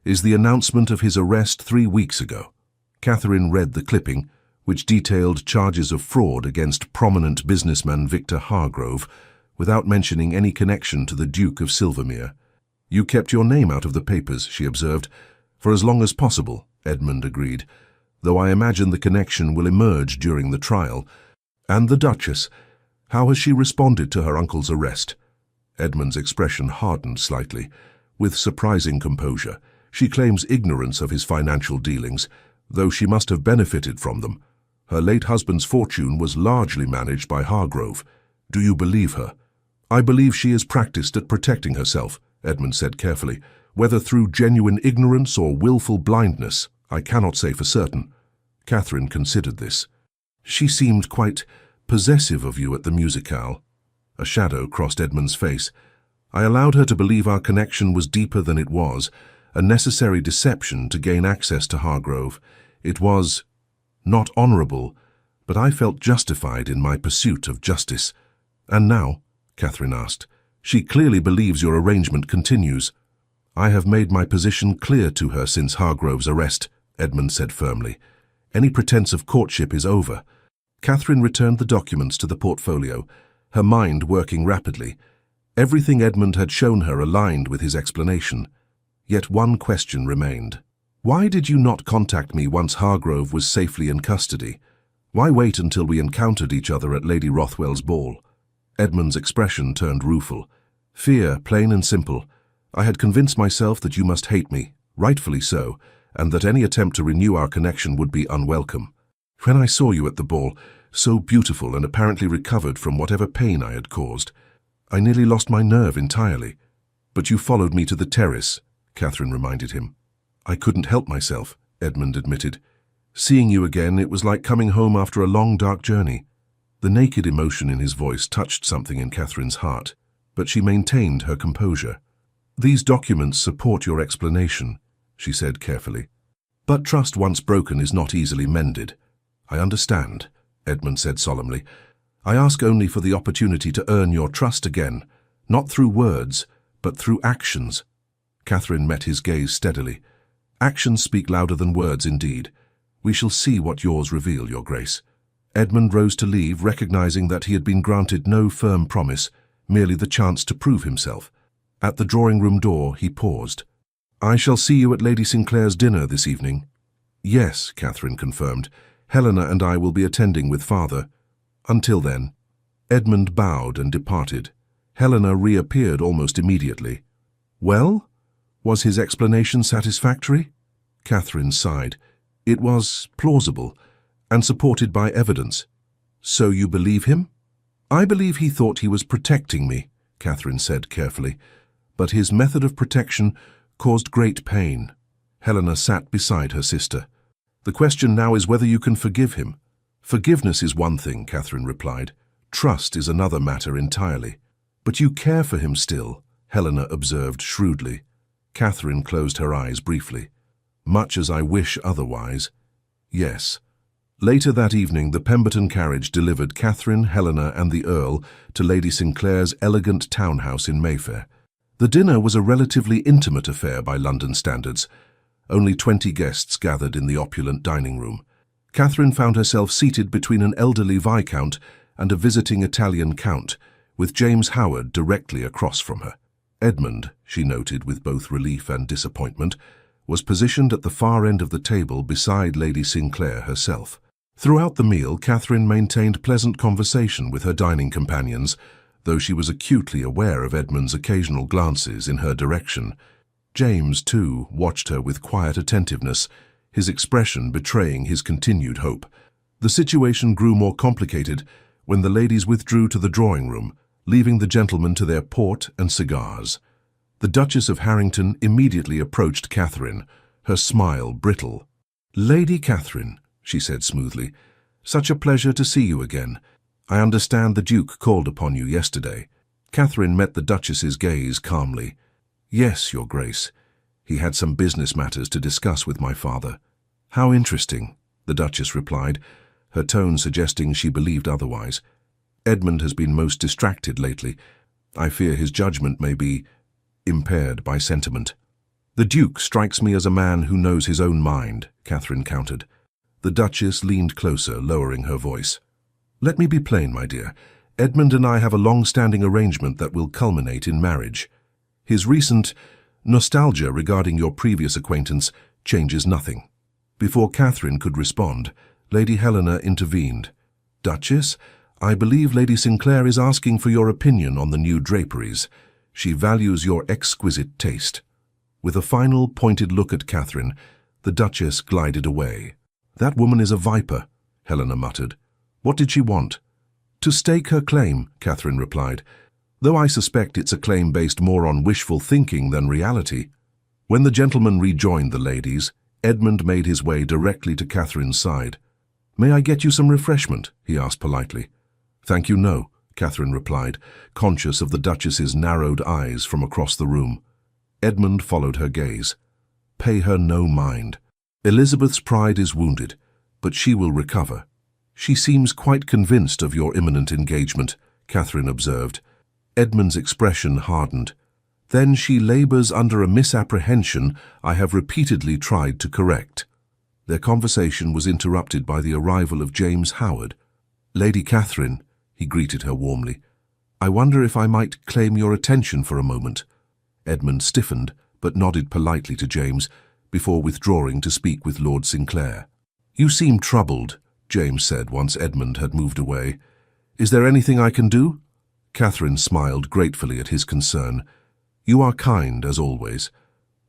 [SPEAKER 1] is the announcement of his arrest 3 weeks ago. Catherine read the clipping, which detailed charges of fraud against prominent businessman Victor Hargrove, without mentioning any connection to the Duke of Silvermere. You kept your name out of the papers, she observed. For as long as possible, Edmund agreed, though I imagine the connection will emerge during the trial. And the Duchess, how has she responded to her uncle's arrest? Edmund's expression hardened slightly. With surprising composure, she claims ignorance of his financial dealings, though she must have benefited from them. Her late husband's fortune was largely managed by Hargrove. Do you believe her? I believe she is practiced at protecting herself, Edmund said carefully. Whether through genuine ignorance or willful blindness, I cannot say for certain. Catherine considered this. She seemed quite possessive of you at the musicale. A shadow crossed Edmund's face. I allowed her to believe our connection was deeper than it was, a necessary deception to gain access to Hargrove. It was not honourable, but I felt justified in my pursuit of justice. And now, Catherine asked, she clearly believes your arrangement continues. I have made my position clear to her since Hargrove's arrest, Edmund said firmly. Any pretense of courtship is over. Catherine returned the documents to the portfolio, her mind working rapidly. Everything Edmund had shown her aligned with his explanation. Yet one question remained. Why did you not contact me once Hargrove was safely in custody? Why wait until we encountered each other at Lady Rothwell's ball? Edmund's expression turned rueful. Fear, plain and simple. I had convinced myself that you must hate me, rightfully so, and that any attempt to renew our connection would be unwelcome. When I saw you at the ball, so beautiful and apparently recovered from whatever pain I had caused, I nearly lost my nerve entirely. But you followed me to the terrace, Catherine reminded him. I couldn't help myself, Edmund admitted. Seeing you again, it was like coming home after a long, dark journey. The naked emotion in his voice touched something in Catherine's heart, but she maintained her composure. These documents support your explanation, she said carefully. But trust once broken is not easily mended. I understand, Edmund said solemnly. I ask only for the opportunity to earn your trust again, not through words, but through actions. Catherine met his gaze steadily. Actions speak louder than words indeed. We shall see what yours reveal, Your Grace. Edmund rose to leave, recognizing that he had been granted no firm promise, merely the chance to prove himself. At the drawing-room door, he paused. I shall see you at Lady Sinclair's dinner this evening. Yes, Catherine confirmed. Helena and I will be attending with Father. Until then. Edmund bowed and departed. Helena reappeared almost immediately. Well? Was his explanation satisfactory? Catherine sighed. It was plausible, and supported by evidence. So you believe him? "I believe he thought he was protecting me," Catherine said carefully, "but his method of protection caused great pain." Helena sat beside her sister. "The question now is whether you can forgive him." "Forgiveness is one thing," Catherine replied. "Trust is another matter entirely." "But you care for him still," Helena observed shrewdly. Catherine closed her eyes briefly. "Much as I wish otherwise, yes." Later that evening, the Pemberton carriage delivered Catherine, Helena and the Earl to Lady Sinclair's elegant townhouse in Mayfair. The dinner was a relatively intimate affair by London standards. Only 20 guests gathered in the opulent dining room. Catherine found herself seated between an elderly viscount and a visiting Italian count, with James Howard directly across from her. Edmund, she noted with both relief and disappointment, was positioned at the far end of the table beside Lady Sinclair herself. Throughout the meal, Catherine maintained pleasant conversation with her dining companions, though she was acutely aware of Edmund's occasional glances in her direction. James, too, watched her with quiet attentiveness, his expression betraying his continued hope. The situation grew more complicated when the ladies withdrew to the drawing room, leaving the gentlemen to their port and cigars. The Duchess of Harrington immediately approached Catherine, her smile brittle. "Lady Catherine," she said smoothly, "such a pleasure to see you again. I understand the Duke called upon you yesterday." Catherine met the Duchess's gaze calmly. "Yes, Your Grace. He had some business matters to discuss with my father." "How interesting," the Duchess replied, her tone suggesting she believed otherwise. "Edmund has been most distracted lately. I fear his judgment may be impaired by sentiment." "The Duke strikes me as a man who knows his own mind," Catherine countered. The Duchess leaned closer, lowering her voice. "Let me be plain, my dear. Edmund and I have a long-standing arrangement that will culminate in marriage. His recent nostalgia regarding your previous acquaintance changes nothing." Before Catherine could respond, Lady Helena intervened. "Duchess, I believe Lady Sinclair is asking for your opinion on the new draperies. She values your exquisite taste." With a final, pointed look at Catherine, the Duchess glided away. "That woman is a viper," Helena muttered. "What did she want?" "To stake her claim," Catherine replied, "though I suspect it's a claim based more on wishful thinking than reality." When the gentlemen rejoined the ladies, Edmund made his way directly to Catherine's side. "May I get you some refreshment?" he asked politely. "Thank you, no," Catherine replied, conscious of the Duchess's narrowed eyes from across the room. Edmund followed her gaze. "Pay her no mind. Elizabeth's pride is wounded, but she will recover." "She seems quite convinced of your imminent engagement," Catherine observed. Edmund's expression hardened. "Then she labors under a misapprehension I have repeatedly tried to correct." Their conversation was interrupted by the arrival of James Howard. "Lady Catherine," he greeted her warmly, "I wonder if I might claim your attention for a moment." Edmund stiffened, but nodded politely to James, before withdrawing to speak with Lord Sinclair. "You seem troubled," James said once Edmund had moved away. "Is there anything I can do?" Catherine smiled gratefully at his concern. "You are kind, as always.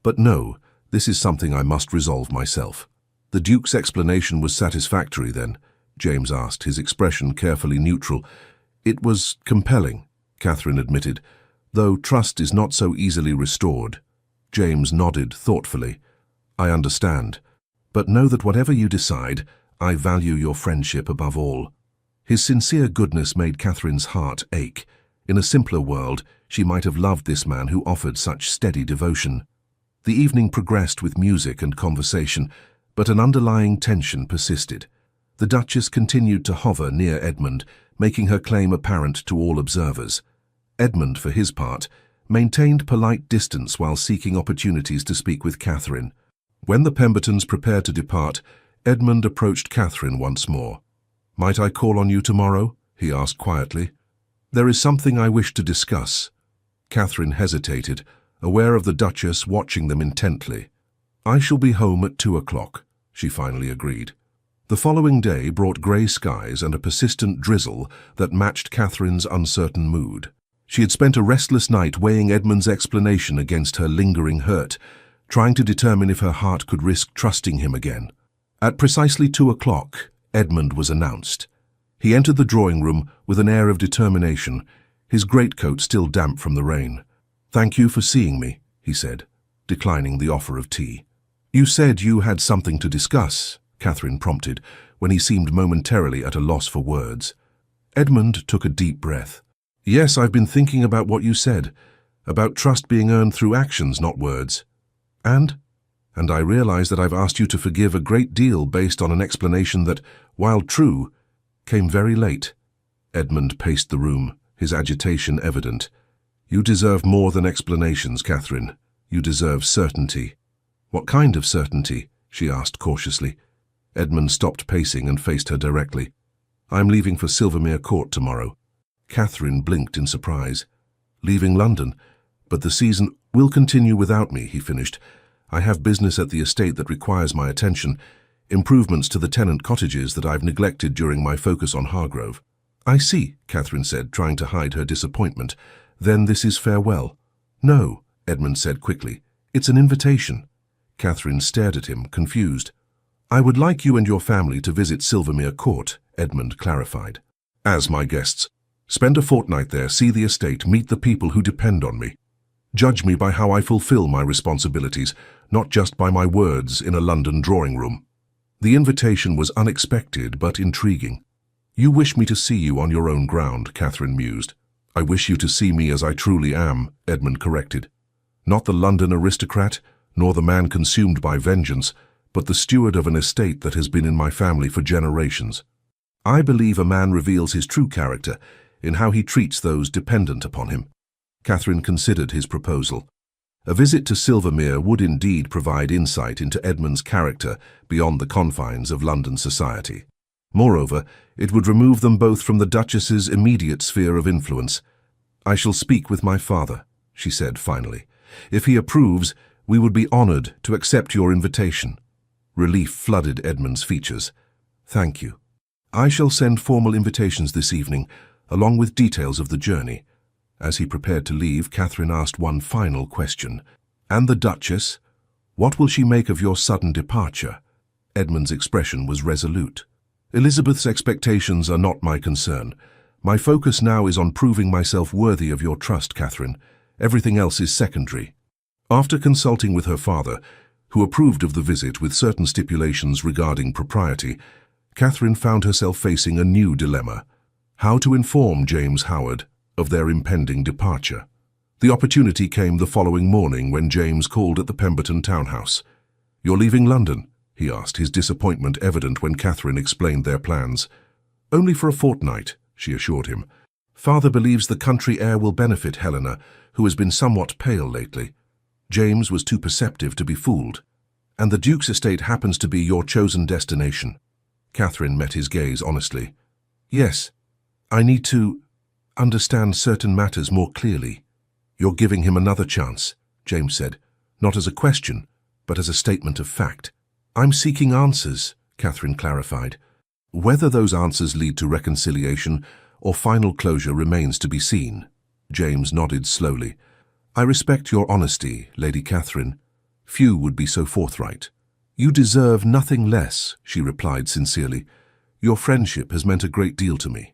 [SPEAKER 1] But no, this is something I must resolve myself." "The Duke's explanation was satisfactory, then?" James asked, his expression carefully neutral. "It was compelling," Catherine admitted, "though trust is not so easily restored." James nodded thoughtfully. "I understand. But know that whatever you decide, I value your friendship above all." His sincere goodness made Catherine's heart ache. In a simpler world, she might have loved this man who offered such steady devotion. The evening progressed with music and conversation, but an underlying tension persisted. The Duchess continued to hover near Edmund, making her claim apparent to all observers. Edmund, for his part, maintained polite distance while seeking opportunities to speak with Catherine. When the Pembertons prepared to depart, Edmund approached Catherine once more. "Might I call on you tomorrow?" he asked quietly. "There is something I wish to discuss." Catherine hesitated, aware of the Duchess watching them intently. "I shall be home at 2 o'clock, she finally agreed. The following day brought grey skies and a persistent drizzle that matched Catherine's uncertain mood. She had spent a restless night weighing Edmund's explanation against her lingering hurt, trying to determine if her heart could risk trusting him again. At precisely 2 o'clock, Edmund was announced. He entered the drawing room with an air of determination, his greatcoat still damp from the rain. "Thank you for seeing me," he said, declining the offer of tea. "You said you had something to discuss," Catherine prompted, when he seemed momentarily at a loss for words. Edmund took a deep breath. "Yes, I've been thinking about what you said, about trust being earned through actions, not words. And I realize that I've asked you to forgive a great deal based on an explanation that, while true, came very late." Edmund paced the room, his agitation evident. "You deserve more than explanations, Catherine. You deserve certainty." "What kind of certainty?" she asked cautiously. Edmund stopped pacing and faced her directly. "I'm leaving for Silvermere Court tomorrow." Catherine blinked in surprise. "Leaving London? But the season will continue without me," he finished. "I have business at the estate that requires my attention, improvements to the tenant cottages that I've neglected during my focus on Hargrove." "I see," Catherine said, trying to hide her disappointment. "Then this is farewell." "No," Edmund said quickly. "It's an invitation." Catherine stared at him, confused. "I would like you and your family to visit Silvermere Court," Edmund clarified. "As my guests. Spend a fortnight there, see the estate, meet the people who depend on me. Judge me by how I fulfill my responsibilities, not just by my words in a London drawing room." The invitation was unexpected but intriguing. "You wish me to see you on your own ground," Catherine mused. "I wish you to see me as I truly am," Edmund corrected. "Not the London aristocrat, nor the man consumed by vengeance, but the steward of an estate that has been in my family for generations. I believe a man reveals his true character in how he treats those dependent upon him." Catherine considered his proposal. A visit to Silvermere would indeed provide insight into Edmund's character beyond the confines of London society. Moreover, it would remove them both from the Duchess's immediate sphere of influence. "I shall speak with my father," she said finally. "If he approves, we would be honored to accept your invitation." Relief flooded Edmund's features. "Thank you. I shall send formal invitations this evening, along with details of the journey." As he prepared to leave, Catherine asked one final question. "And the Duchess? What will she make of your sudden departure?" Edmund's expression was resolute. "Elizabeth's expectations are not my concern. My focus now is on proving myself worthy of your trust, Catherine. Everything else is secondary." After consulting with her father, who approved of the visit with certain stipulations regarding propriety, Catherine found herself facing a new dilemma: how to inform James Howard of their impending departure. The opportunity came the following morning when James called at the Pemberton townhouse. "You're leaving London?" he asked, his disappointment evident when Catherine explained their plans. "Only for a fortnight," she assured him. "Father believes the country air will benefit Helena, who has been somewhat pale lately." James was too perceptive to be fooled. "And the Duke's estate happens to be your chosen destination." Catherine met his gaze honestly. "Yes, I need to understand certain matters more clearly." "You're giving him another chance," James said, not as a question, but as a statement of fact. "I'm seeking answers," Catherine clarified. "Whether those answers lead to reconciliation or final closure remains to be seen." James nodded slowly. "I respect your honesty, Lady Catherine. Few would be so forthright." "You deserve nothing less," she replied sincerely. "Your friendship has meant a great deal to me."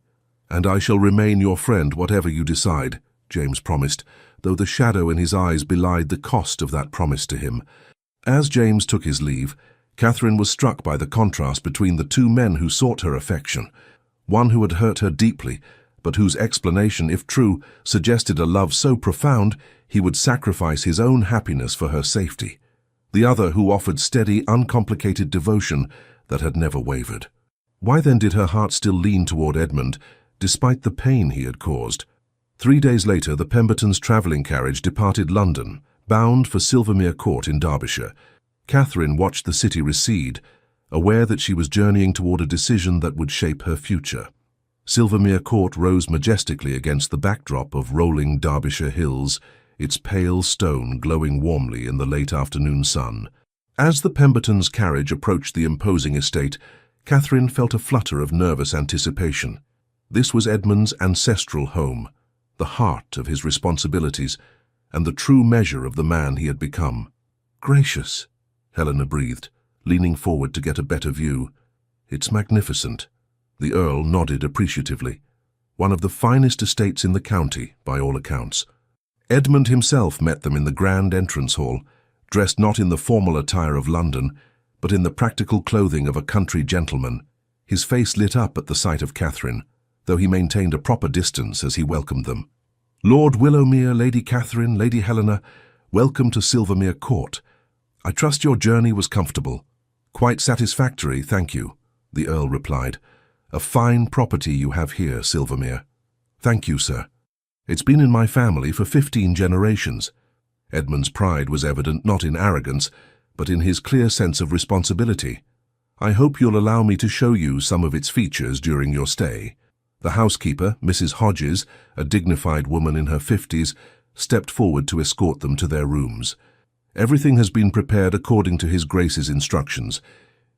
[SPEAKER 1] "And I shall remain your friend whatever you decide," James promised, though the shadow in his eyes belied the cost of that promise to him. As James took his leave, Catherine was struck by the contrast between the two men who sought her affection, one who had hurt her deeply, but whose explanation, if true, suggested a love so profound he would sacrifice his own happiness for her safety; the other who offered steady, uncomplicated devotion that had never wavered. Why then did her heart still lean toward Edmund, despite the pain he had caused? 3 days later, the Pembertons' travelling carriage departed London, bound for Silvermere Court in Derbyshire. Catherine watched the city recede, aware that she was journeying toward a decision that would shape her future. Silvermere Court rose majestically against the backdrop of rolling Derbyshire hills, its pale stone glowing warmly in the late afternoon sun. As the Pembertons' carriage approached the imposing estate, Catherine felt a flutter of nervous anticipation. This was Edmund's ancestral home, the heart of his responsibilities, and the true measure of the man he had become. "Gracious," Helena breathed, leaning forward to get a better view. "It's magnificent." The Earl nodded appreciatively. One of the finest estates in the county, by all accounts. Edmund himself met them in the grand entrance hall, dressed not in the formal attire of London, but in the practical clothing of a country gentleman. His face lit up at the sight of Catherine, though he maintained a proper distance as he welcomed them. "Lord Willowmere, Lady Catherine, Lady Helena, welcome to Silvermere Court. I trust your journey was comfortable." "Quite satisfactory, thank you," the Earl replied. "A fine property you have here, Silvermere." "Thank you, sir. It's been in my family for 15 generations." Edmund's pride was evident not in arrogance, but in his clear sense of responsibility. "I hope you'll allow me to show you some of its features during your stay." The housekeeper, Mrs. Hodges, a dignified woman in her 50s, stepped forward to escort them to their rooms. "Everything has been prepared according to His Grace's instructions.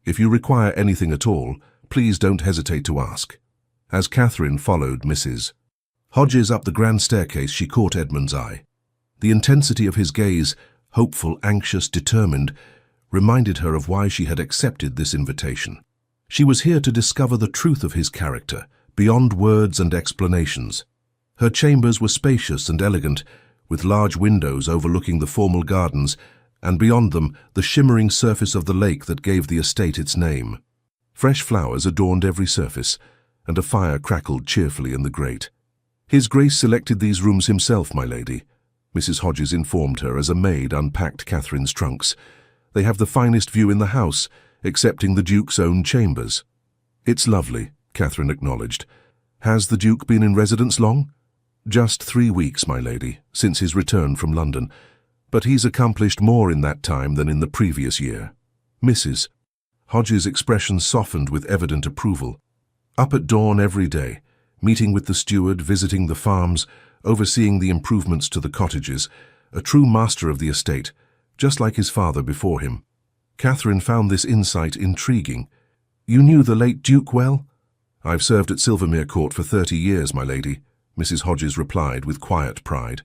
[SPEAKER 1] If you require anything at all, please don't hesitate to ask." As Catherine followed Mrs. Hodges up the grand staircase, she caught Edmund's eye. The intensity of his gaze, hopeful, anxious, determined, reminded her of why she had accepted this invitation. She was here to discover the truth of his character, beyond words and explanations. Her chambers were spacious and elegant, with large windows overlooking the formal gardens, and beyond them the shimmering surface of the lake that gave the estate its name. Fresh flowers adorned every surface, and a fire crackled cheerfully in the grate. "His Grace selected these rooms himself, my lady," Mrs. Hodges informed her as a maid unpacked Catherine's trunks. "They have the finest view in the house, excepting the Duke's own chambers." "It's lovely," Catherine acknowledged. "Has the Duke been in residence long?" "Just 3 weeks, my lady, since his return from London. But he's accomplished more in that time than in the previous year." Mrs. Hodges' expression softened with evident approval. "Up at dawn every day, meeting with the steward, visiting the farms, overseeing the improvements to the cottages, a true master of the estate, just like his father before him." Catherine found this insight intriguing. "You knew the late Duke well?" "I've served at Silvermere Court for 30 years, my lady," Mrs. Hodges replied with quiet pride.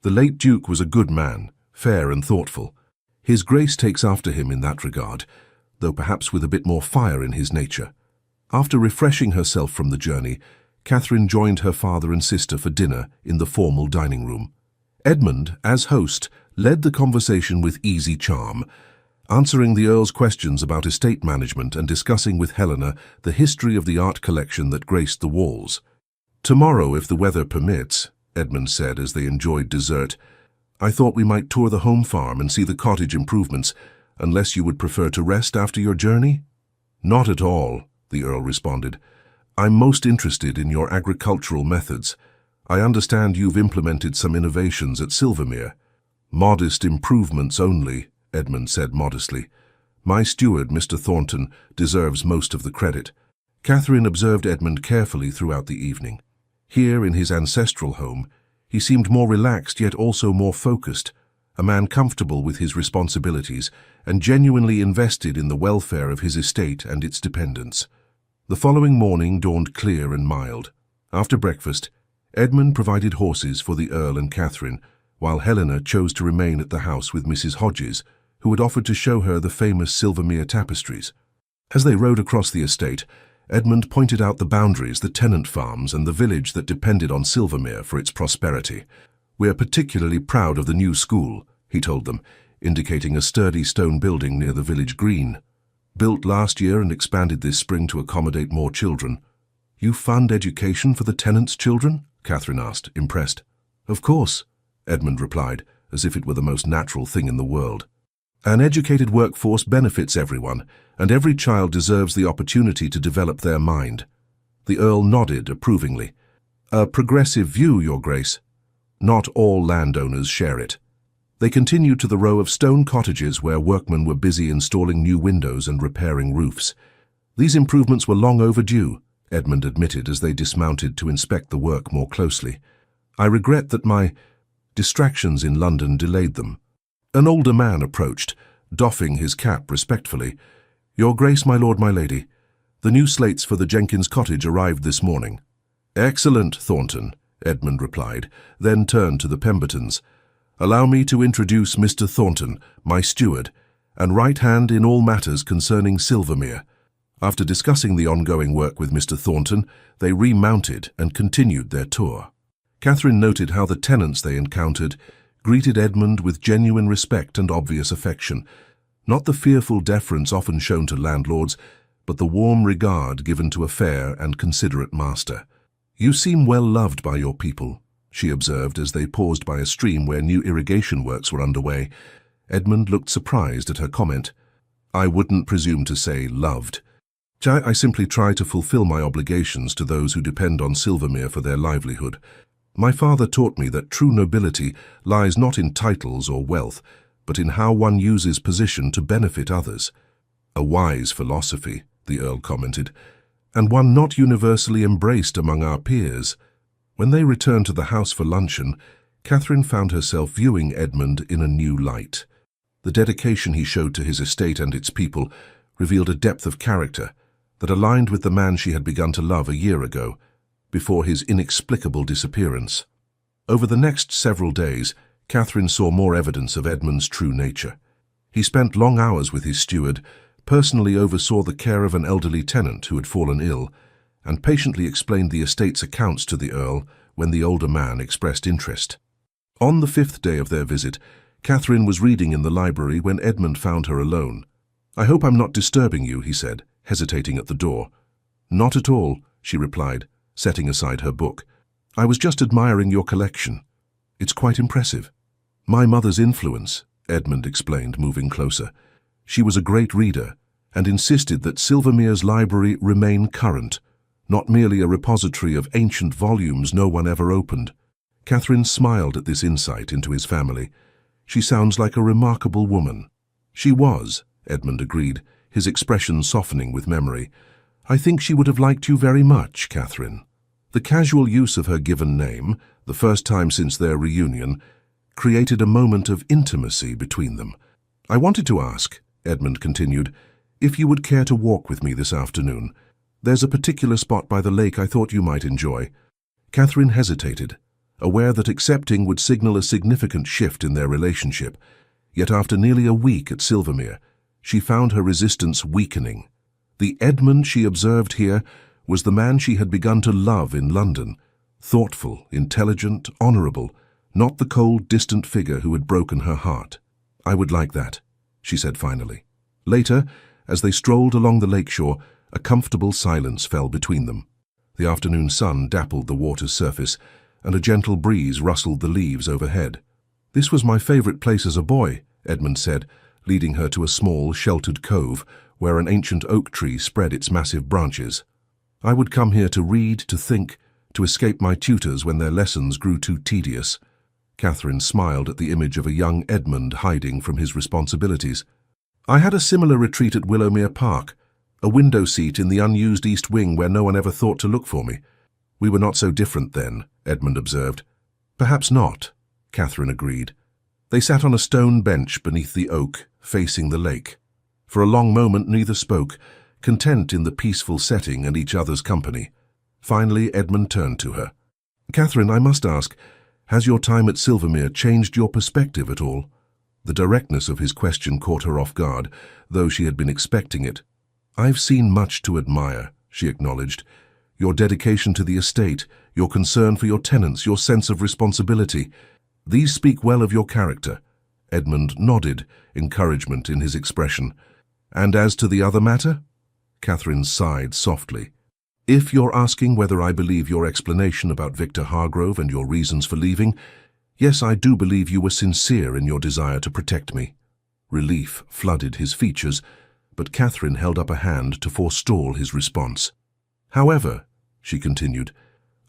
[SPEAKER 1] "The late Duke was a good man, fair and thoughtful. His Grace takes after him in that regard, though perhaps with a bit more fire in his nature." After refreshing herself from the journey, Catherine joined her father and sister for dinner in the formal dining room. Edmund, as host, led the conversation with easy charm, answering the Earl's questions about estate management and discussing with Helena the history of the art collection that graced the walls. "Tomorrow, if the weather permits," Edmund said as they enjoyed dessert, "I thought we might tour the home farm and see the cottage improvements, unless you would prefer to rest after your journey?" "Not at all," the Earl responded. "I'm most interested in your agricultural methods. I understand you've implemented some innovations at Silvermere." "Modest improvements only," Edmund said modestly. "My steward, Mr. Thornton, deserves most of the credit." Catherine observed Edmund carefully throughout the evening. Here, in his ancestral home, he seemed more relaxed yet also more focused, a man comfortable with his responsibilities and genuinely invested in the welfare of his estate and its dependents. The following morning dawned clear and mild. After breakfast, Edmund provided horses for the Earl and Catherine, while Helena chose to remain at the house with Mrs. Hodges, who had offered to show her the famous Silvermere tapestries. As they rode across the estate, Edmund pointed out the boundaries, the tenant farms, and the village that depended on Silvermere for its prosperity. "We're particularly proud of the new school," he told them, indicating a sturdy stone building near the village green. "Built last year and expanded this spring to accommodate more children." "You fund education for the tenants' children?" Catherine asked, impressed. "Of course," Edmund replied, as if it were the most natural thing in the world. "An educated workforce benefits everyone, and every child deserves the opportunity to develop their mind." The Earl nodded approvingly. "A progressive view, Your Grace." "Not all landowners share it." They continued to the row of stone cottages where workmen were busy installing new windows and repairing roofs. "These improvements were long overdue," Edmund admitted as they dismounted to inspect the work more closely. "I regret that my distractions in London delayed them." An older man approached, doffing his cap respectfully. "Your Grace, my lord, my lady, the new slates for the Jenkins cottage arrived this morning." "Excellent, Thornton," Edmund replied, then turned to the Pembertons. "Allow me to introduce Mr. Thornton, my steward, and right hand in all matters concerning Silvermere. After discussing the ongoing work with Mr. Thornton, they remounted and continued their tour. Catherine noted how the tenants they encountered greeted Edmund with genuine respect and obvious affection, not the fearful deference often shown to landlords, but the warm regard given to a fair and considerate master. "You seem well loved by your people," she observed as they paused by a stream where new irrigation works were underway. Edmund looked surprised at her comment. "I wouldn't presume to say loved. I simply try to fulfill my obligations to those who depend on Silvermere for their livelihood. My father taught me that true nobility lies not in titles or wealth, but in how one uses position to benefit others." "A wise philosophy," the Earl commented, "and one not universally embraced among our peers." When they returned to the house for luncheon, Catherine found herself viewing Edmund in a new light. The dedication he showed to his estate and its people revealed a depth of character that aligned with the man she had begun to love a year ago, before his inexplicable disappearance. Over the next several days, Catherine saw more evidence of Edmund's true nature. He spent long hours with his steward, personally oversaw the care of an elderly tenant who had fallen ill, and patiently explained the estate's accounts to the Earl when the older man expressed interest. On the 5th day of their visit, Catherine was reading in the library when Edmund found her alone. "I hope I'm not disturbing you," he said, hesitating at the door. "Not at all," she replied, setting aside her book. "I was just admiring your collection. It's quite impressive." "My mother's influence," Edmund explained, moving closer. "She was a great reader and insisted that Silvermere's library remain current, not merely a repository of ancient volumes no one ever opened." Catherine smiled at this insight into his family. "She sounds like a remarkable woman." "She was," Edmund agreed, his expression softening with memory. "I think she would have liked you very much, Catherine." The casual use of her given name, the first time since their reunion, created a moment of intimacy between them. "I wanted to ask," Edmund continued, "if you would care to walk with me this afternoon. There's a particular spot by the lake I thought you might enjoy." Catherine hesitated, aware that accepting would signal a significant shift in their relationship. Yet after nearly a week at Silvermere, she found her resistance weakening. The Edmund she observed here was the man she had begun to love in London, thoughtful, intelligent, honourable, not the cold, distant figure who had broken her heart. "I would like that," she said finally. Later, as they strolled along the lakeshore, a comfortable silence fell between them. The afternoon sun dappled the water's surface, and a gentle breeze rustled the leaves overhead. "This was my favourite place as a boy," Edmund said, leading her to a small, sheltered cove where an ancient oak tree spread its massive branches. "I would come here to read, to think, to escape my tutors when their lessons grew too tedious." Catherine smiled at the image of a young Edmund hiding from his responsibilities. "I had a similar retreat at Willowmere Park, a window seat in the unused east wing where no one ever thought to look for me." "We were not so different then," Edmund observed. "Perhaps not," Catherine agreed. They sat on a stone bench beneath the oak, facing the lake. For a long moment neither spoke, content in the peaceful setting and each other's company. Finally, Edmund turned to her. "Catherine, I must ask, has your time at Silvermere changed your perspective at all?" The directness of his question caught her off guard, though she had been expecting it. "I've seen much to admire," she acknowledged. "Your dedication to the estate, your concern for your tenants, your sense of responsibility. These speak well of your character." Edmund nodded, encouragement in his expression. "And as to the other matter?" Catherine sighed softly. "If you're asking whether I believe your explanation about Victor Hargrove and your reasons for leaving, yes, I do believe you were sincere in your desire to protect me." Relief flooded his features, but Catherine held up a hand to forestall his response. "However," she continued,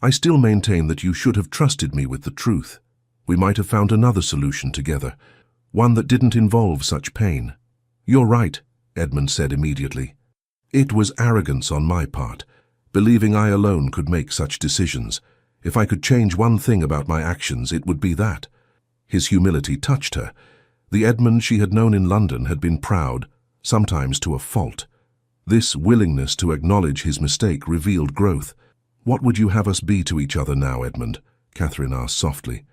[SPEAKER 1] "I still maintain that you should have trusted me with the truth. We might have found another solution together, one that didn't involve such pain." "You're right," Edmund said immediately. "It was arrogance on my part, believing I alone could make such decisions. If I could change one thing about my actions, it would be that." His humility touched her. The Edmund she had known in London had been proud, sometimes to a fault. This willingness to acknowledge his mistake revealed growth. "What would you have us be to each other now, Edmund?" Catherine asked softly.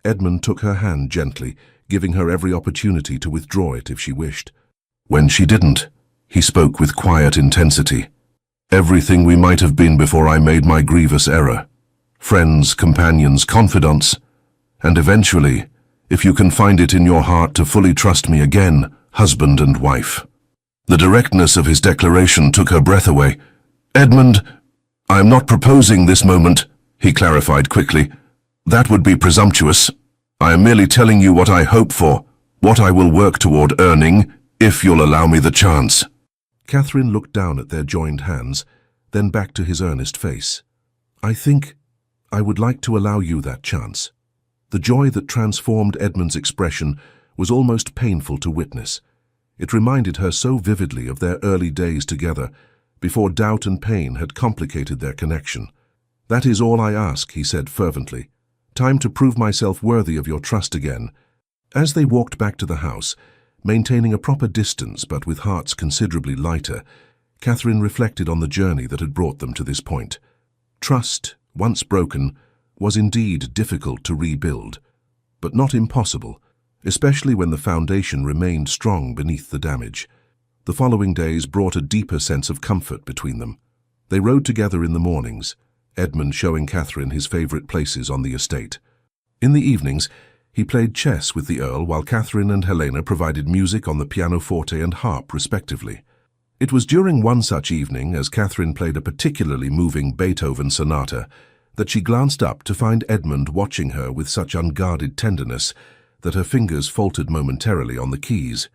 [SPEAKER 1] Edmund took her hand gently, giving her every opportunity to withdraw it if she wished. When she didn't, He spoke with quiet intensity. Everything we might have been before I made my grievous error. Friends, companions, confidants, and eventually, if you can find it in your heart to fully trust me again, husband and wife. The directness of his declaration took her breath away. Edmund, I am not proposing this moment, he clarified quickly. That would be presumptuous. I am merely telling you what I hope for, what I will work toward earning, if you'll allow me the chance. Catherine looked down at their joined hands, then back to his earnest face. I think I would like to allow you that chance. The joy that transformed Edmund's expression was almost painful to witness. It reminded her so vividly of their early days together, before doubt and pain had complicated their connection. That is all I ask, he said fervently. Time to prove myself worthy of your trust again. As they walked back to the house, maintaining a proper distance but with hearts considerably lighter, Catherine reflected on the journey that had brought them to this point. Trust, once broken, was indeed difficult to rebuild, but not impossible, especially when the foundation remained strong beneath the damage. The following days brought a deeper sense of comfort between them. They rode together in the mornings, Edmund showing Catherine his favourite places on the estate. In the evenings, he played chess with the Earl while Catherine and Helena provided music on the pianoforte and harp, respectively. It was during one such evening, as Catherine played a particularly moving Beethoven sonata, that she glanced up to find Edmund watching her with such unguarded tenderness that her fingers faltered momentarily on the keys.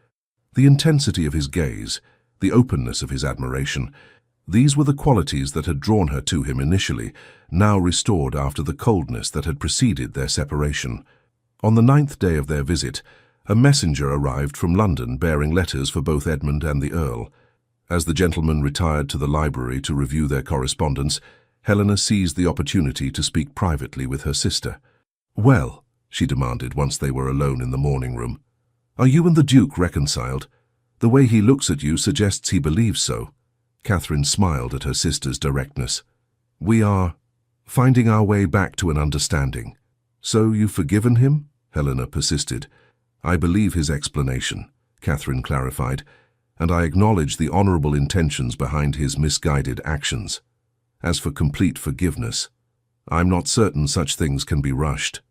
[SPEAKER 1] The intensity of his gaze, the openness of his admiration, these were the qualities that had drawn her to him initially, now restored after the coldness that had preceded their separation. On the 9th day of their visit, a messenger arrived from London bearing letters for both Edmund and the Earl. As the gentlemen retired to the library to review their correspondence, Helena seized the opportunity to speak privately with her sister. "Well," she demanded once they were alone in the morning room, "are you and the Duke reconciled? The way he looks at you suggests he believes so." Catherine smiled at her sister's directness. "We are finding our way back to an understanding." "So you've forgiven him?" Helena persisted. "I believe his explanation," Catherine clarified, "and I acknowledge the honourable intentions behind his misguided actions. As for complete forgiveness, I'm not certain such things can be rushed."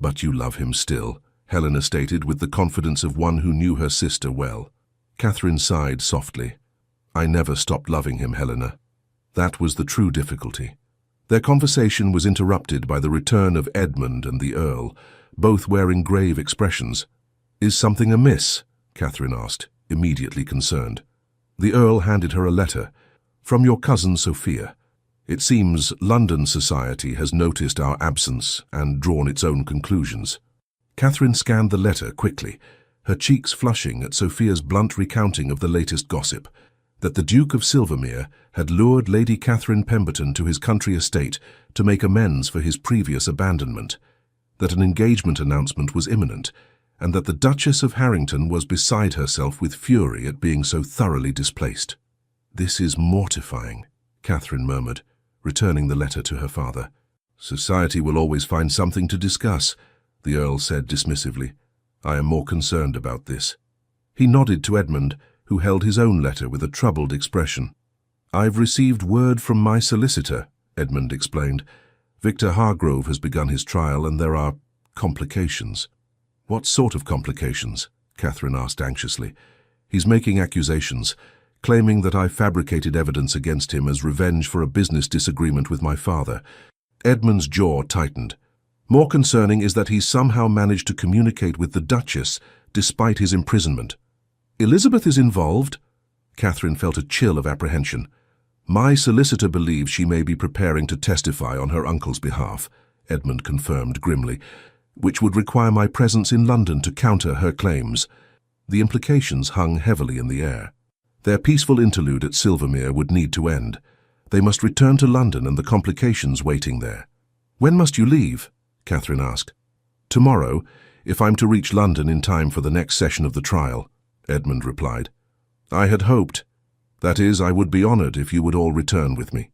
[SPEAKER 1] "But you love him still," Helena stated with the confidence of one who knew her sister well. Catherine sighed softly. "I never stopped loving him, Helena. That was the true difficulty." Their conversation was interrupted by the return of Edmund and the Earl, both wearing grave expressions. "Is something amiss?" Catherine asked, immediately concerned. The Earl handed her a letter. "From your cousin Sophia. It seems London society has noticed our absence and drawn its own conclusions." Catherine scanned the letter quickly, her cheeks flushing at Sophia's blunt recounting of the latest gossip, that the Duke of Silvermere had lured Lady Catherine Pemberton to his country estate to make amends for his previous abandonment, that an engagement announcement was imminent, and that the Duchess of Harrington was beside herself with fury at being so thoroughly displaced. "This is mortifying," Catherine murmured, returning the letter to her father. "Society will always find something to discuss," the Earl said dismissively. "I am more concerned about this." He nodded to Edmund, who held his own letter with a troubled expression. "I've received word from my solicitor," Edmund explained. "Victor Hargrove has begun his trial and there are complications." "What sort of complications?" Catherine asked anxiously. "He's making accusations, claiming that I fabricated evidence against him as revenge for a business disagreement with my father." Edmund's jaw tightened. "More concerning is that he's somehow managed to communicate with the Duchess despite his imprisonment." "Elizabeth is involved?" Catherine felt a chill of apprehension. "My solicitor believes she may be preparing to testify on her uncle's behalf," Edmund confirmed grimly, "which would require my presence in London to counter her claims." The implications hung heavily in the air. Their peaceful interlude at Silvermere would need to end. They must return to London and the complications waiting there. "When must you leave?" Catherine asked. "Tomorrow, if I'm to reach London in time for the next session of the trial," Edmund replied. "I had hoped. That is, I would be honoured if you would all return with me."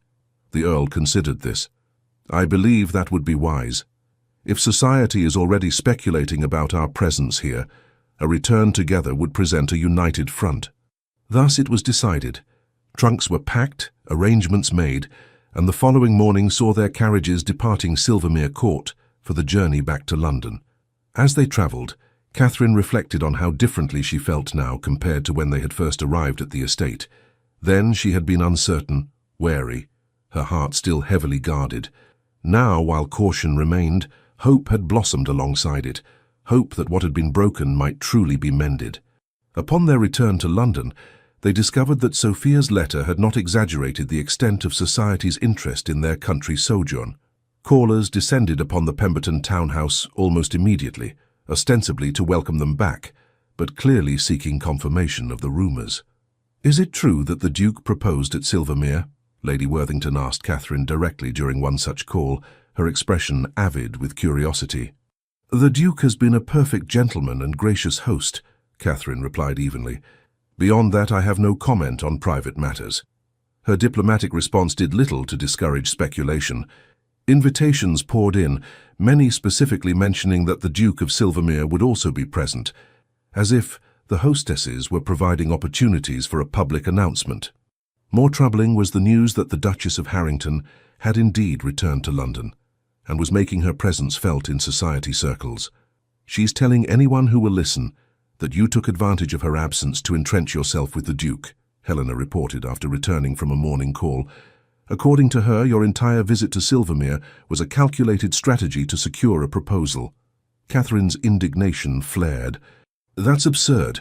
[SPEAKER 1] The Earl considered this. "I believe that would be wise. If society is already speculating about our presence here, a return together would present a united front." Thus it was decided. Trunks were packed, arrangements made, and the following morning saw their carriages departing Silvermere Court for the journey back to London. As they travelled, Catherine reflected on how differently she felt now compared to when they had first arrived at the estate. Then she had been uncertain, wary, her heart still heavily guarded. Now, while caution remained, hope had blossomed alongside it, hope that what had been broken might truly be mended. Upon their return to London, they discovered that Sophia's letter had not exaggerated the extent of society's interest in their country sojourn. Callers descended upon the Pemberton townhouse almost immediately, ostensibly to welcome them back, but clearly seeking confirmation of the rumours. "Is it true that the Duke proposed at Silvermere?" Lady Worthington asked Catherine directly during one such call, her expression avid with curiosity. "The Duke has been a perfect gentleman and gracious host," Catherine replied evenly. "Beyond that, I have no comment on private matters." Her diplomatic response did little to discourage speculation. Invitations poured in, many specifically mentioning that the Duke of Silvermere would also be present, as if the hostesses were providing opportunities for a public announcement. More troubling was the news that the Duchess of Harrington had indeed returned to London, and was making her presence felt in society circles. "She's telling anyone who will listen that you took advantage of her absence to entrench yourself with the Duke," Helena reported after returning from a morning call. "According to her, your entire visit to Silvermere was a calculated strategy to secure a proposal." Catherine's indignation flared. "That's absurd.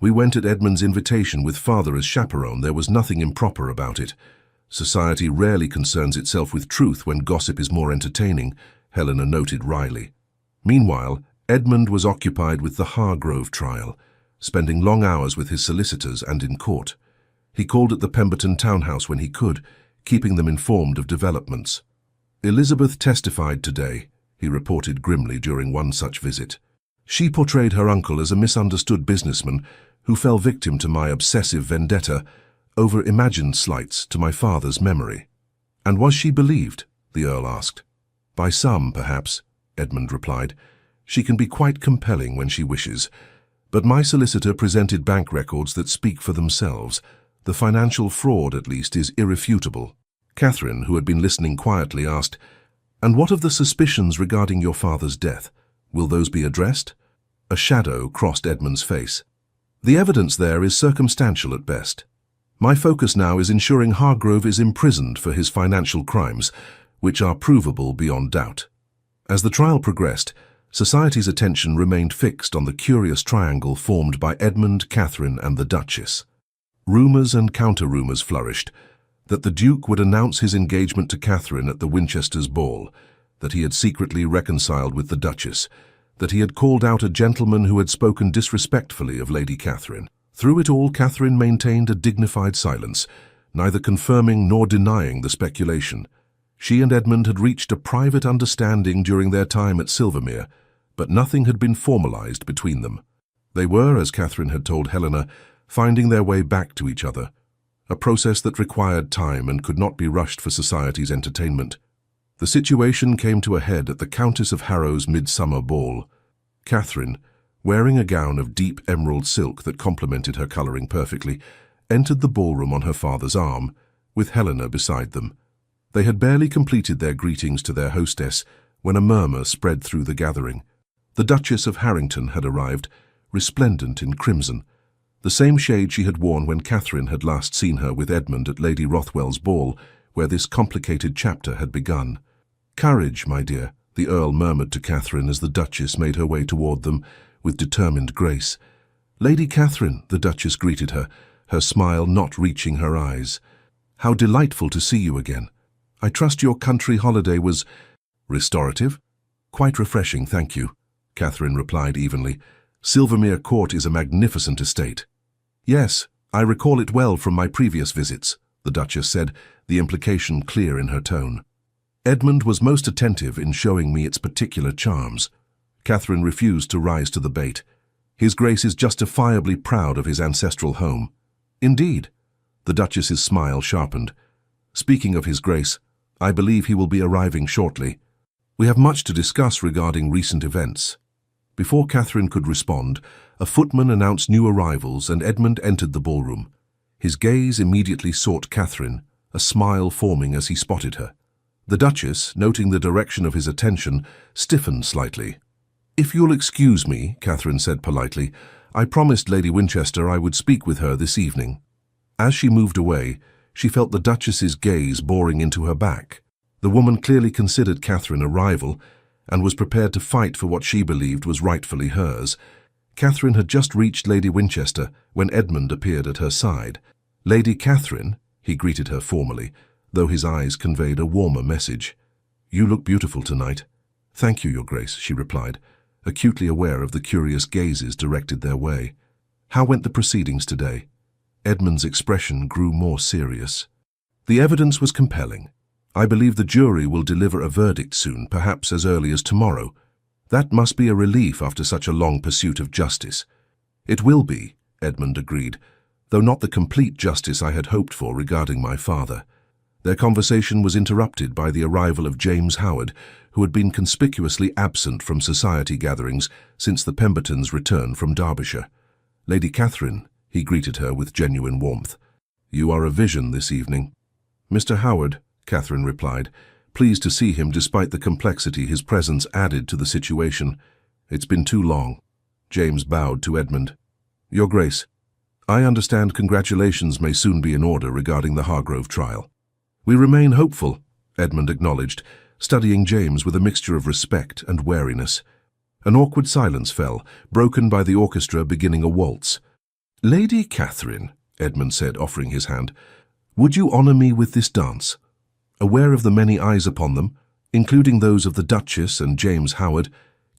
[SPEAKER 1] We went at Edmund's invitation with father as chaperone. There was nothing improper about it. Society rarely concerns itself with truth when gossip is more entertaining," Helena noted wryly. Meanwhile, Edmund was occupied with the Hargrove trial, spending long hours with his solicitors and in court. He called at the Pemberton townhouse when he could, keeping them informed of developments. "Elizabeth testified today," he reported grimly during one such visit. "She portrayed her uncle as a misunderstood businessman who fell victim to my obsessive vendetta over imagined slights to my father's memory." "And was she believed?" the Earl asked. "By some, perhaps," Edmund replied. "She can be quite compelling when she wishes. But my solicitor presented bank records that speak for themselves. The financial fraud, at least, is irrefutable." Catherine, who had been listening quietly, asked, "And what of the suspicions regarding your father's death? Will those be addressed?" A shadow crossed Edmund's face. "The evidence there is circumstantial at best. My focus now is ensuring Hargrove is imprisoned for his financial crimes, which are provable beyond doubt." As the trial progressed, society's attention remained fixed on the curious triangle formed by Edmund, Catherine, and the Duchess. Rumours and counter-rumours flourished, that the Duke would announce his engagement to Catherine at the Winchesters' ball, that he had secretly reconciled with the Duchess, that he had called out a gentleman who had spoken disrespectfully of Lady Catherine. Through it all, Catherine maintained a dignified silence, neither confirming nor denying the speculation. She and Edmund had reached a private understanding during their time at Silvermere, but nothing had been formalized between them. They were, as Catherine had told Helena, finding their way back to each other, a process that required time and could not be rushed for society's entertainment. The situation came to a head at the Countess of Harrow's midsummer ball. Catherine, wearing a gown of deep emerald silk that complemented her colouring perfectly, entered the ballroom on her father's arm, with Helena beside them. They had barely completed their greetings to their hostess when a murmur spread through the gathering. The Duchess of Harrington had arrived, resplendent in crimson, the same shade she had worn when Catherine had last seen her with Edmund at Lady Rothwell's ball, where this complicated chapter had begun. "Courage, my dear," the Earl murmured to Catherine as the Duchess made her way toward them with determined grace. "Lady Catherine," the Duchess greeted her, her smile not reaching her eyes. "How delightful to see you again. I trust your country holiday was restorative?" "Quite refreshing, thank you," Catherine replied evenly. "Silvermere Court is a magnificent estate." "Yes, I recall it well from my previous visits," the Duchess said, the implication clear in her tone. "Edmund was most attentive in showing me its particular charms." Catherine refused to rise to the bait. "His Grace is justifiably proud of his ancestral home." "Indeed." The Duchess's smile sharpened. "Speaking of His Grace, I believe he will be arriving shortly. We have much to discuss regarding recent events." Before Catherine could respond, a footman announced new arrivals and Edmund entered the ballroom. His gaze immediately sought Catherine, a smile forming as he spotted her. The Duchess, noting the direction of his attention, stiffened slightly. "If you'll excuse me," Catherine said politely, "I promised Lady Winchester I would speak with her this evening." As she moved away, she felt the Duchess's gaze boring into her back. The woman clearly considered Catherine a rival and was prepared to fight for what she believed was rightfully hers. Catherine had just reached Lady Winchester when Edmund appeared at her side. "Lady Catherine," he greeted her formally, though his eyes conveyed a warmer message. "You look beautiful tonight." "Thank you, Your Grace," she replied, acutely aware of the curious gazes directed their way. "How went the proceedings today?" Edmund's expression grew more serious. "The evidence was compelling. I believe the jury will deliver a verdict soon, perhaps as early as tomorrow. That must be a relief after such a long pursuit of justice." "It will be," Edmund agreed, "though not the complete justice I had hoped for regarding my father." Their conversation was interrupted by the arrival of James Howard, who had been conspicuously absent from society gatherings since the Pembertons' return from Derbyshire. "Lady Catherine," he greeted her with genuine warmth, "you are a vision this evening." "Mr. Howard," Catherine replied, pleased to see him despite the complexity his presence added to the situation. "It's been too long." James bowed to Edmund. "Your Grace, I understand congratulations may soon be in order regarding the Hargrove trial." "We remain hopeful," Edmund acknowledged, studying James with a mixture of respect and wariness. An awkward silence fell, broken by the orchestra beginning a waltz. "Lady Catherine," Edmund said, offering his hand, "would you honor me with this dance?" Aware of the many eyes upon them, including those of the Duchess and James Howard,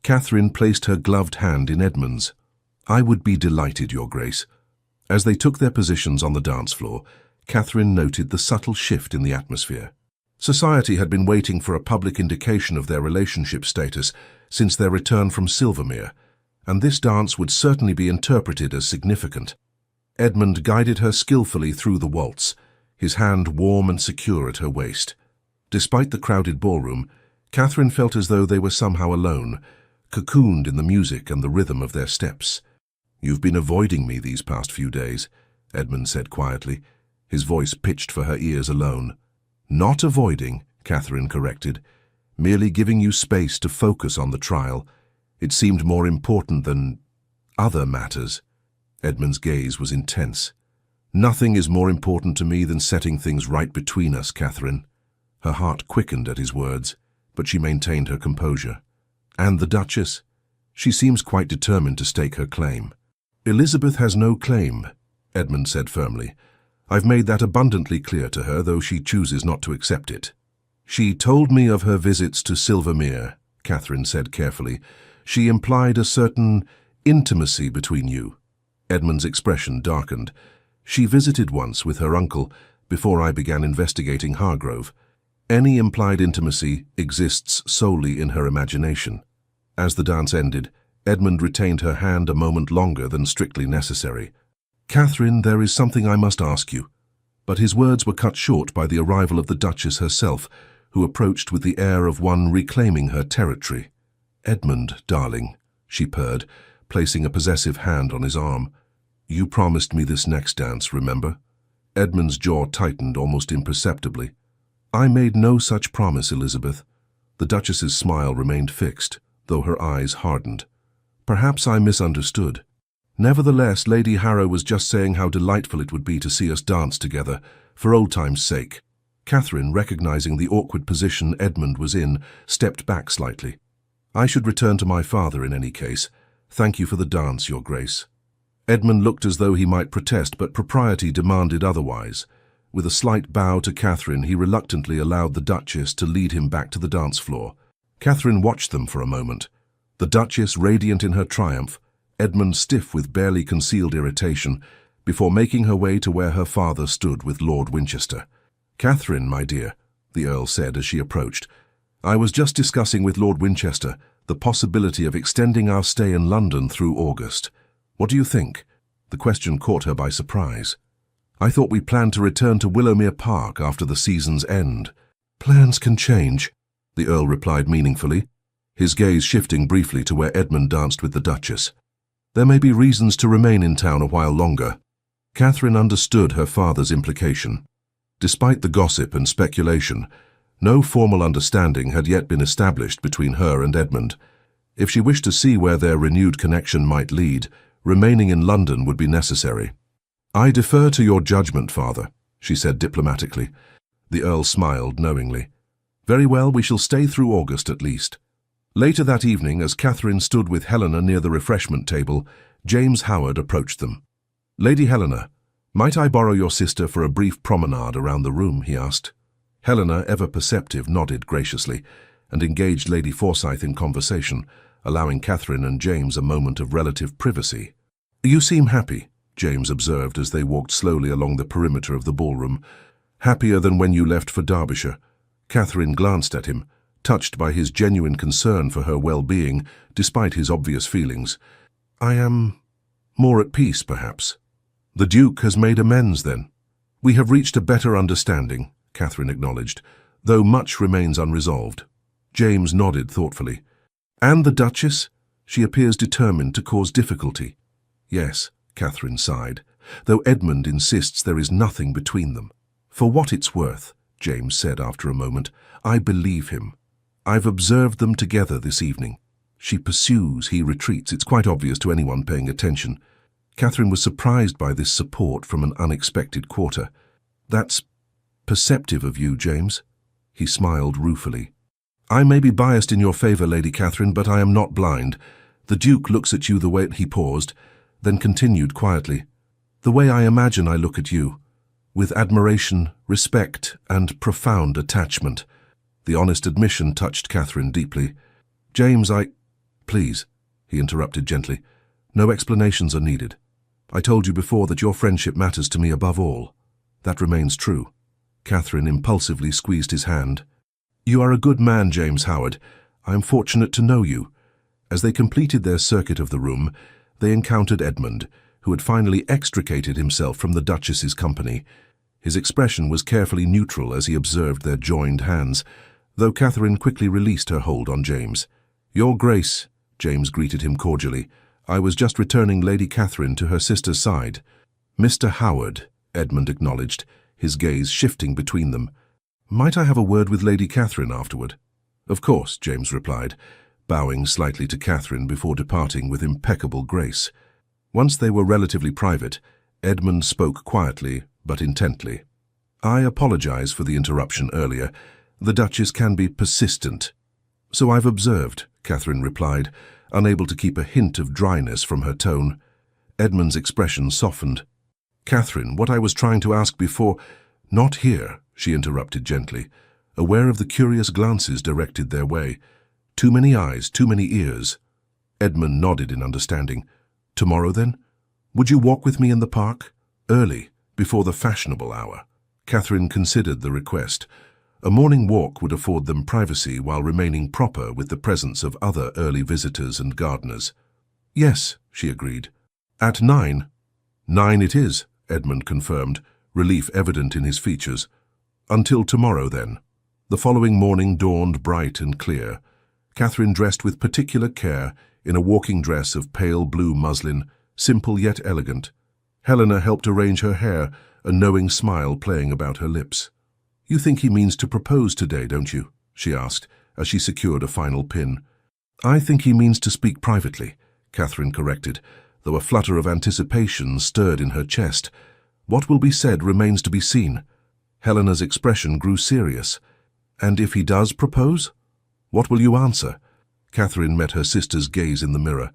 [SPEAKER 1] Catherine placed her gloved hand in Edmund's. "I would be delighted, Your Grace." As they took their positions on the dance floor, Catherine noted the subtle shift in the atmosphere. Society had been waiting for a public indication of their relationship status since their return from Silvermere, and this dance would certainly be interpreted as significant. Edmund guided her skillfully through the waltz, his hand warm and secure at her waist. Despite the crowded ballroom, Catherine felt as though they were somehow alone, cocooned in the music and the rhythm of their steps. "You've been avoiding me these past few days," Edmund said quietly, his voice pitched for her ears alone. "Not avoiding," Catherine corrected, "merely giving you space to focus on the trial. It seemed more important than other matters." Edmund's gaze was intense. "Nothing is more important to me than setting things right between us, Catherine." Her heart quickened at his words, but she maintained her composure. "And the Duchess? She seems quite determined to stake her claim." "Elizabeth has no claim," Edmund said firmly. "I've made that abundantly clear to her, though she chooses not to accept it." "She told me of her visits to Silvermere," Catherine said carefully. "She implied a certain intimacy between you." Edmund's expression darkened. "She visited once with her uncle before I began investigating Hargrove. Any implied intimacy exists solely in her imagination." As the dance ended, Edmund retained her hand a moment longer than strictly necessary. "Catherine, there is something I must ask you." But his words were cut short by the arrival of the Duchess herself, who approached with the air of one reclaiming her territory. "Edmund, darling," she purred, placing a possessive hand on his arm. "You promised me this next dance, remember?" Edmund's jaw tightened almost imperceptibly. "I made no such promise, Elizabeth." The Duchess's smile remained fixed, though her eyes hardened. "Perhaps I misunderstood. Nevertheless, Lady Harrow was just saying how delightful it would be to see us dance together, for old time's sake." Catherine, recognizing the awkward position Edmund was in, stepped back slightly. "I should return to my father in any case. Thank you for the dance, Your Grace." Edmund looked as though he might protest, but propriety demanded otherwise. With a slight bow to Catherine, he reluctantly allowed the Duchess to lead him back to the dance floor. Catherine watched them for a moment. The Duchess radiant in her triumph, Edmund stiff with barely concealed irritation, before making her way to where her father stood with Lord Winchester. "Catherine, my dear," the Earl said as she approached, "I was just discussing with Lord Winchester the possibility of extending our stay in London through August. What do you think?" The question caught her by surprise. "I thought we planned to return to Willowmere Park after the season's end." "Plans can change," the Earl replied meaningfully, his gaze shifting briefly to where Edmund danced with the Duchess. "There may be reasons to remain in town a while longer." Catherine understood her father's implication. Despite the gossip and speculation, no formal understanding had yet been established between her and Edmund. If she wished to see where their renewed connection might lead, remaining in London would be necessary. "I defer to your judgment, father," she said diplomatically. The Earl smiled knowingly. "Very well, we shall stay through August at least." Later that evening, as Catherine stood with Helena near the refreshment table, James Howard approached them. "Lady Helena, might I borrow your sister for a brief promenade around the room?" he asked. Helena, ever perceptive, nodded graciously and engaged Lady Forsyth in conversation, allowing Catherine and James a moment of relative privacy. "You seem happy," James observed as they walked slowly along the perimeter of the ballroom. "Happier than when you left for Derbyshire." Catherine glanced at him, touched by his genuine concern for her well-being, despite his obvious feelings. "I am more at peace, perhaps." "The Duke has made amends, then?" "We have reached a better understanding," Catherine acknowledged, "though much remains unresolved." James nodded thoughtfully. "And the Duchess? She appears determined to cause difficulty." "Yes," Catherine sighed, "though Edmund insists there is nothing between them." "For what it's worth," James said after a moment, "I believe him. I've observed them together this evening. She pursues, he retreats. It's quite obvious to anyone paying attention." Catherine was surprised by this support from an unexpected quarter. "That's perceptive of you, James." He smiled ruefully. "I may be biased in your favour, Lady Catherine, but I am not blind. The Duke looks at you the way—" He paused, then continued quietly. "The way I imagine I look at you, with admiration, respect, and profound attachment." The honest admission touched Catherine deeply. "James, Please," he interrupted gently. "No explanations are needed. I told you before that your friendship matters to me above all. That remains true." Catherine impulsively squeezed his hand. "You are a good man, James Howard. I am fortunate to know you." As they completed their circuit of the room, they encountered Edmund, who had finally extricated himself from the Duchess's company. His expression was carefully neutral as he observed their joined hands, though Catherine quickly released her hold on James. "Your Grace," James greeted him cordially. "I was just returning Lady Catherine to her sister's side." "Mr. Howard," Edmund acknowledged, his gaze shifting between them. "Might I have a word with Lady Catherine afterward?" "Of course," James replied, bowing slightly to Catherine before departing with impeccable grace. Once they were relatively private, Edmund spoke quietly but intently. "I apologize for the interruption earlier. The Duchess can be persistent." "So I've observed," Catherine replied, unable to keep a hint of dryness from her tone. Edmund's expression softened. "Catherine, what I was trying to ask before—" "Not here," she interrupted gently, aware of the curious glances directed their way. "Too many eyes, too many ears." Edmund nodded in understanding. "Tomorrow, then? Would you walk with me in the park? Early, before the fashionable hour." Catherine considered the request. A morning walk would afford them privacy while remaining proper with the presence of other early visitors and gardeners. "Yes," she agreed. "At 9? 9 it is," Edmund confirmed, relief evident in his features. "Until tomorrow, then." The following morning dawned bright and clear. Catherine dressed with particular care in a walking dress of pale blue muslin, simple yet elegant. Helena helped arrange her hair, a knowing smile playing about her lips. "You think he means to propose today, don't you?" she asked, as she secured a final pin. "I think he means to speak privately," Catherine corrected, though a flutter of anticipation stirred in her chest. "What will be said remains to be seen." Helena's expression grew serious. "And if he does propose? What will you answer?" Catherine met her sister's gaze in the mirror.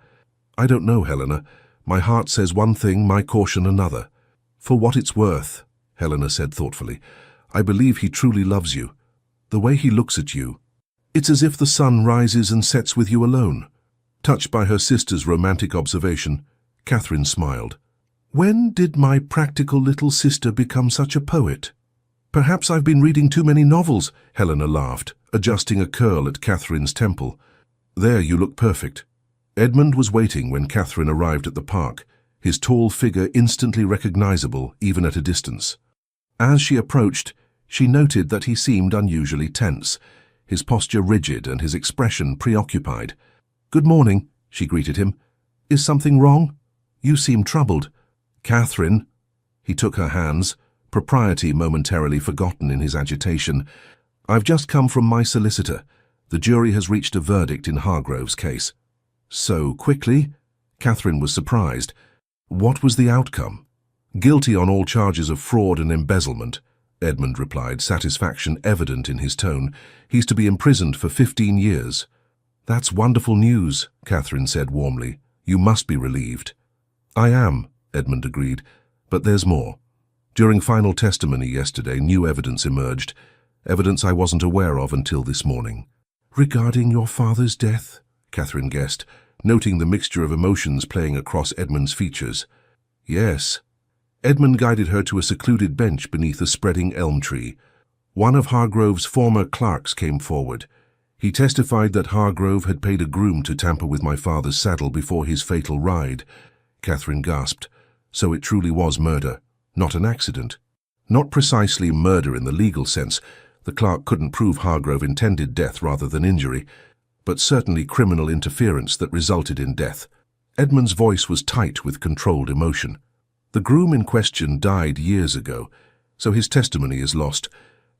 [SPEAKER 1] "I don't know, Helena. My heart says one thing, my caution another." "For what it's worth," Helena said thoughtfully, "I believe he truly loves you. The way he looks at you, it's as if the sun rises and sets with you alone." Touched by her sister's romantic observation, Catherine smiled. "When did my practical little sister become such a poet?" "Perhaps I've been reading too many novels," Helena laughed, adjusting a curl at Catherine's temple. "There, you look perfect." Edmund was waiting when Catherine arrived at the park, his tall figure instantly recognizable even at a distance. As she approached, she noted that he seemed unusually tense, his posture rigid and his expression preoccupied. "Good morning," she greeted him. "Is something wrong? You seem troubled." "Catherine," He took her hands, propriety momentarily forgotten in his agitation. "I've just come from my solicitor. The jury has reached a verdict in Hargrove's case." "So quickly?" Catherine was surprised. "What was the outcome?" "Guilty on all charges of fraud and embezzlement," Edmund replied, satisfaction evident in his tone. "He's to be imprisoned for 15 years. "That's wonderful news," Catherine said warmly. "You must be relieved." "I am," Edmund agreed, "but there's more. During final testimony yesterday, new evidence emerged, evidence I wasn't aware of until this morning." "Regarding your father's death?" Catherine guessed, noting the mixture of emotions playing across Edmund's features. "Yes." Edmund guided her to a secluded bench beneath a spreading elm tree. One of Hargrove's former clerks came forward. He testified that Hargrove had paid a groom to tamper with my father's saddle before his fatal ride. Catherine gasped. So it truly was murder, not an accident. Not precisely murder in the legal sense. The clerk couldn't prove Hargrove intended death rather than injury, but certainly criminal interference that resulted in death. Edmund's voice was tight with controlled emotion. "The groom in question died years ago, so his testimony is lost,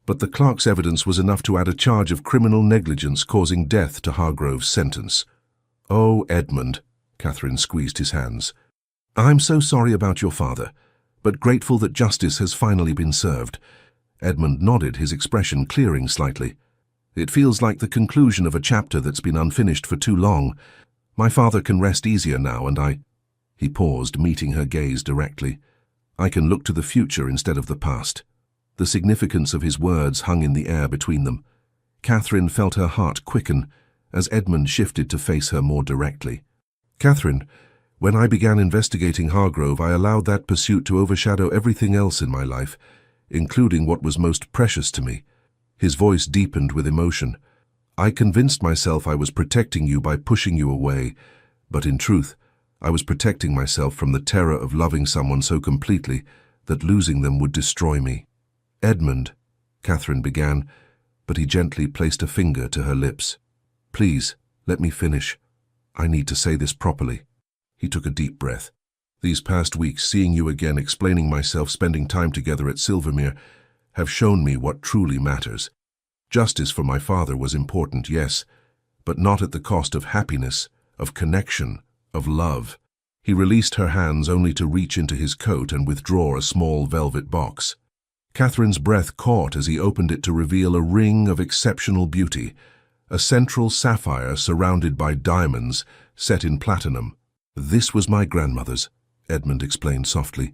[SPEAKER 1] but the clerk's evidence was enough to add a charge of criminal negligence causing death to Hargrove's sentence." "Oh, Edmund," Catherine squeezed his hands. "I'm so sorry about your father, but grateful that justice has finally been served." Edmund nodded, his expression clearing slightly. "It feels like the conclusion of a chapter that's been unfinished for too long. My father can rest easier now, and I—" He paused, meeting her gaze directly. "I can look to the future instead of the past." The significance of his words hung in the air between them. Catherine felt her heart quicken as Edmund shifted to face her more directly. "Catherine, when I began investigating Hargrove, I allowed that pursuit to overshadow everything else in my life, including what was most precious to me." His voice deepened with emotion. "I convinced myself I was protecting you by pushing you away, but in truth, I was protecting myself from the terror of loving someone so completely that losing them would destroy me." "Edmund," Catherine began, but he gently placed a finger to her lips. "Please, let me finish. I need to say this properly." He took a deep breath. "These past weeks, seeing you again, explaining myself, spending time together at Silvermere, have shown me what truly matters. Justice for my father was important, yes, but not at the cost of happiness, of connection, of love." He released her hands only to reach into his coat and withdraw a small velvet box. Catherine's breath caught as he opened it to reveal a ring of exceptional beauty, a central sapphire surrounded by diamonds set in platinum. "This was my grandmother's," Edmund explained softly.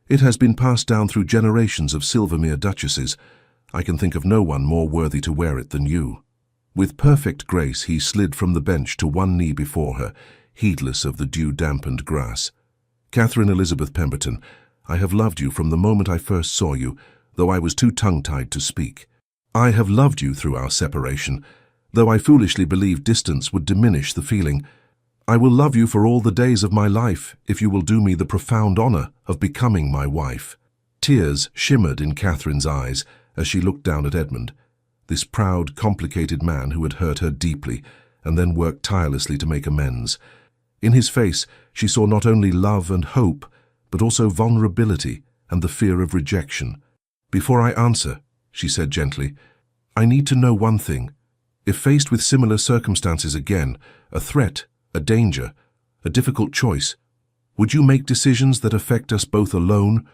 [SPEAKER 1] "It has been passed down through generations of Silvermere duchesses. I can think of no one more worthy to wear it than you." With perfect grace, he slid from the bench to one knee before her, heedless of the dew-dampened grass. "Catherine Elizabeth Pemberton, I have loved you from the moment I first saw you, though I was too tongue-tied to speak. I have loved you through our separation, though I foolishly believed distance would diminish the feeling. I will love you for all the days of my life if you will do me the profound honor of becoming my wife." Tears shimmered in Catherine's eyes as she looked down at Edmund, this proud, complicated man who had hurt her deeply and then worked tirelessly to make amends. In his face, she saw not only love and hope, but also vulnerability and the fear of rejection. "Before I answer," she said gently, "I need to know one thing. If faced with similar circumstances again, a threat, a danger, a difficult choice, would you make decisions that affect us both alone,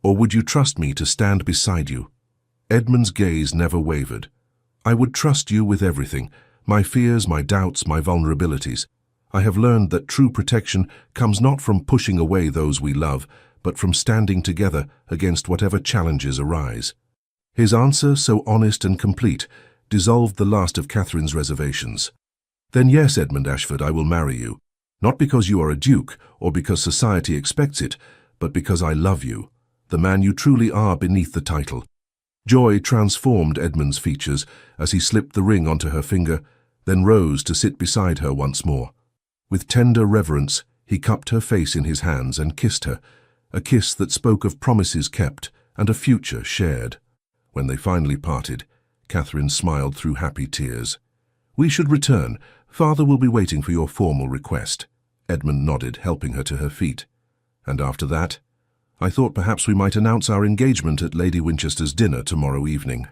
[SPEAKER 1] or would you trust me to stand beside you?" Edmund's gaze never wavered. "I would trust you with everything, my fears, my doubts, my vulnerabilities. I have learned that true protection comes not from pushing away those we love, but from standing together against whatever challenges arise." His answer, so honest and complete, dissolved the last of Catherine's reservations. "Then yes, Edmund Ashford, I will marry you, not because you are a duke or because society expects it, but because I love you, the man you truly are beneath the title." Joy transformed Edmund's features as he slipped the ring onto her finger, then rose to sit beside her once more. With tender reverence, he cupped her face in his hands and kissed her, a kiss that spoke of promises kept and a future shared. When they finally parted, Catherine smiled through happy tears. "We should return. Father will be waiting for your formal request." Edmund nodded, helping her to her feet. "And after that?" I thought perhaps we might announce our engagement at Lady Winchester's dinner tomorrow evening."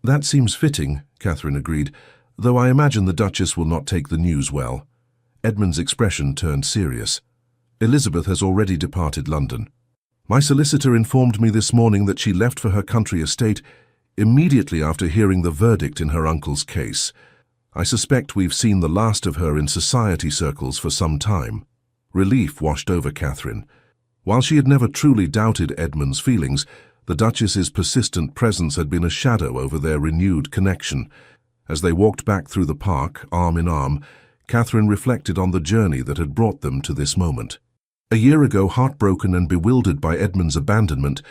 [SPEAKER 1] "That seems fitting," Catherine agreed, "though I imagine the Duchess will not take the news well." Edmund's expression turned serious. "Elizabeth has already departed London. My solicitor informed me this morning that she left for her country estate immediately after hearing the verdict in her uncle's case. I suspect we've seen the last of her in society circles for some time." Relief washed over Catherine. While she had never truly doubted Edmund's feelings, the Duchess's persistent presence had been a shadow over their renewed connection. As they walked back through the park, arm in arm, Catherine reflected on the journey that had brought them to this moment. A year ago, heartbroken and bewildered by Edmund's abandonment,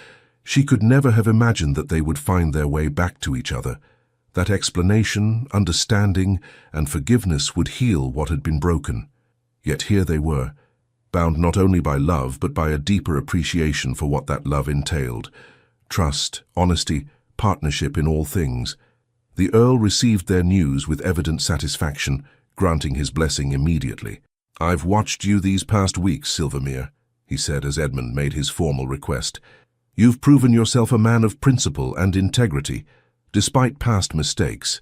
[SPEAKER 1] she could never have imagined that they would find their way back to each other. That explanation, understanding, and forgiveness would heal what had been broken. Yet here they were, bound not only by love but by a deeper appreciation for what that love entailed. Trust, honesty, partnership in all things. The Earl received their news with evident satisfaction, granting his blessing immediately. "I've watched you these past weeks, Silvermere," he said as Edmund made his formal request. "You've proven yourself a man of principle and integrity, despite past mistakes.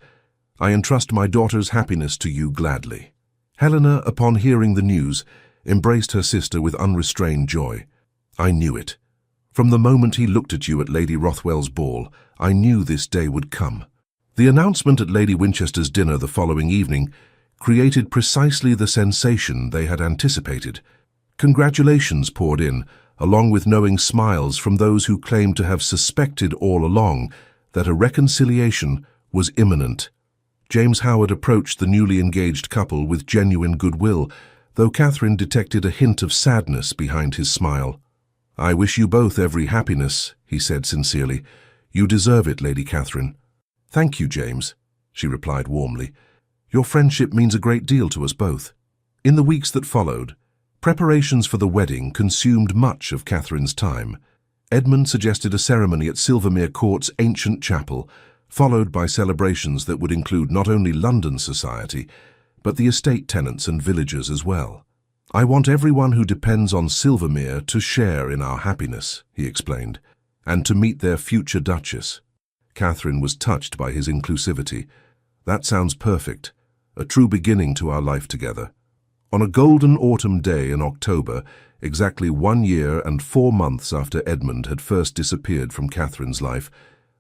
[SPEAKER 1] I entrust my daughter's happiness to you gladly." Helena, upon hearing the news, embraced her sister with unrestrained joy. "I knew it. From the moment he looked at you at Lady Rothwell's ball, I knew this day would come." The announcement at Lady Winchester's dinner the following evening created precisely the sensation they had anticipated. Congratulations poured in, along with knowing smiles from those who claimed to have suspected all along that a reconciliation was imminent. James Howard approached the newly engaged couple with genuine goodwill, though Catherine detected a hint of sadness behind his smile. "I wish you both every happiness," he said sincerely. "You deserve it, Lady Catherine." "Thank you, James," she replied warmly. "Your friendship means a great deal to us both." In the weeks that followed, preparations for the wedding consumed much of Catherine's time. Edmund suggested a ceremony at Silvermere Court's ancient chapel, followed by celebrations that would include not only London society, but the estate tenants and villagers as well. "I want everyone who depends on Silvermere to share in our happiness," he explained, "and to meet their future Duchess." Catherine was touched by his inclusivity. "That sounds perfect, a true beginning to our life together." On a golden autumn day in October, exactly 1 year and 4 months after Edmund had first disappeared from Catherine's life,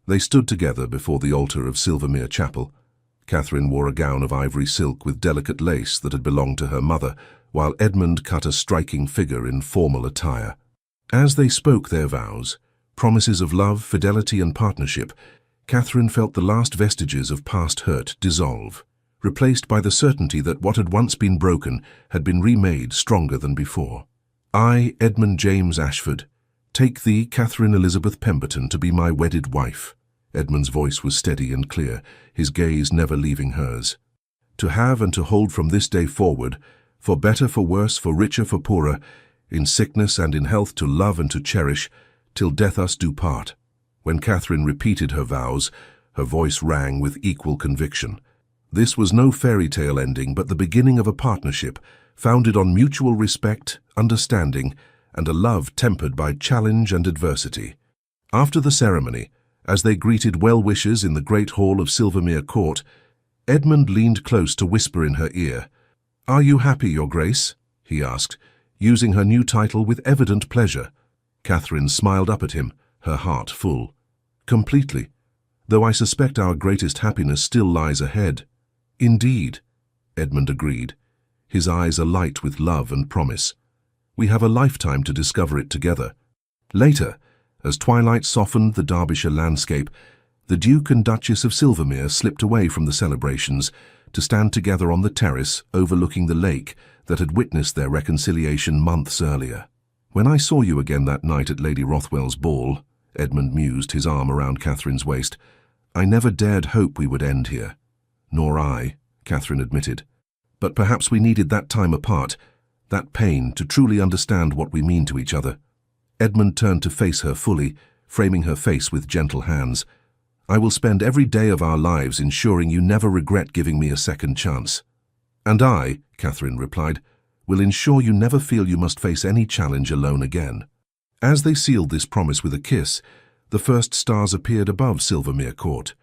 [SPEAKER 1] they stood together before the altar of Silvermere Chapel. Catherine wore a gown of ivory silk with delicate lace that had belonged to her mother, while Edmund cut a striking figure in formal attire. As they spoke their vows, promises of love, fidelity, and partnership, Catherine felt the last vestiges of past hurt dissolve, replaced by the certainty that what had once been broken had been remade stronger than before. "I, Edmund James Ashford, take thee, Catherine Elizabeth Pemberton, to be my wedded wife." Edmund's voice was steady and clear, his gaze never leaving hers. "To have and to hold from this day forward, for better, for worse, for richer, for poorer, in sickness and in health to love and to cherish, till death us do part." When Catherine repeated her vows, her voice rang with equal conviction. This was no fairy tale ending, but the beginning of a partnership founded on mutual respect, understanding, and a love tempered by challenge and adversity. After the ceremony, as they greeted well-wishers in the great hall of Silvermere Court, Edmund leaned close to whisper in her ear. "Are you happy, Your Grace?" he asked, using her new title with evident pleasure. Catherine smiled up at him, her heart full. "Completely, though I suspect our greatest happiness still lies ahead." "Indeed," Edmund agreed, his eyes alight with love and promise. "We have a lifetime to discover it together." Later, as twilight softened the Derbyshire landscape, the Duke and Duchess of Silvermere slipped away from the celebrations to stand together on the terrace overlooking the lake that had witnessed their reconciliation months earlier. "When I saw you again that night at Lady Rothwell's ball," Edmund mused, his arm around Catherine's waist, "I never dared hope we would end here." "Nor I," Catherine admitted. "But perhaps we needed that time apart, that pain, to truly understand what we mean to each other." Edmund turned to face her fully, framing her face with gentle hands. "I will spend every day of our lives ensuring you never regret giving me a second chance." "And I," Catherine replied, "will ensure you never feel you must face any challenge alone again." As they sealed this promise with a kiss, the first stars appeared above Silvermere Court,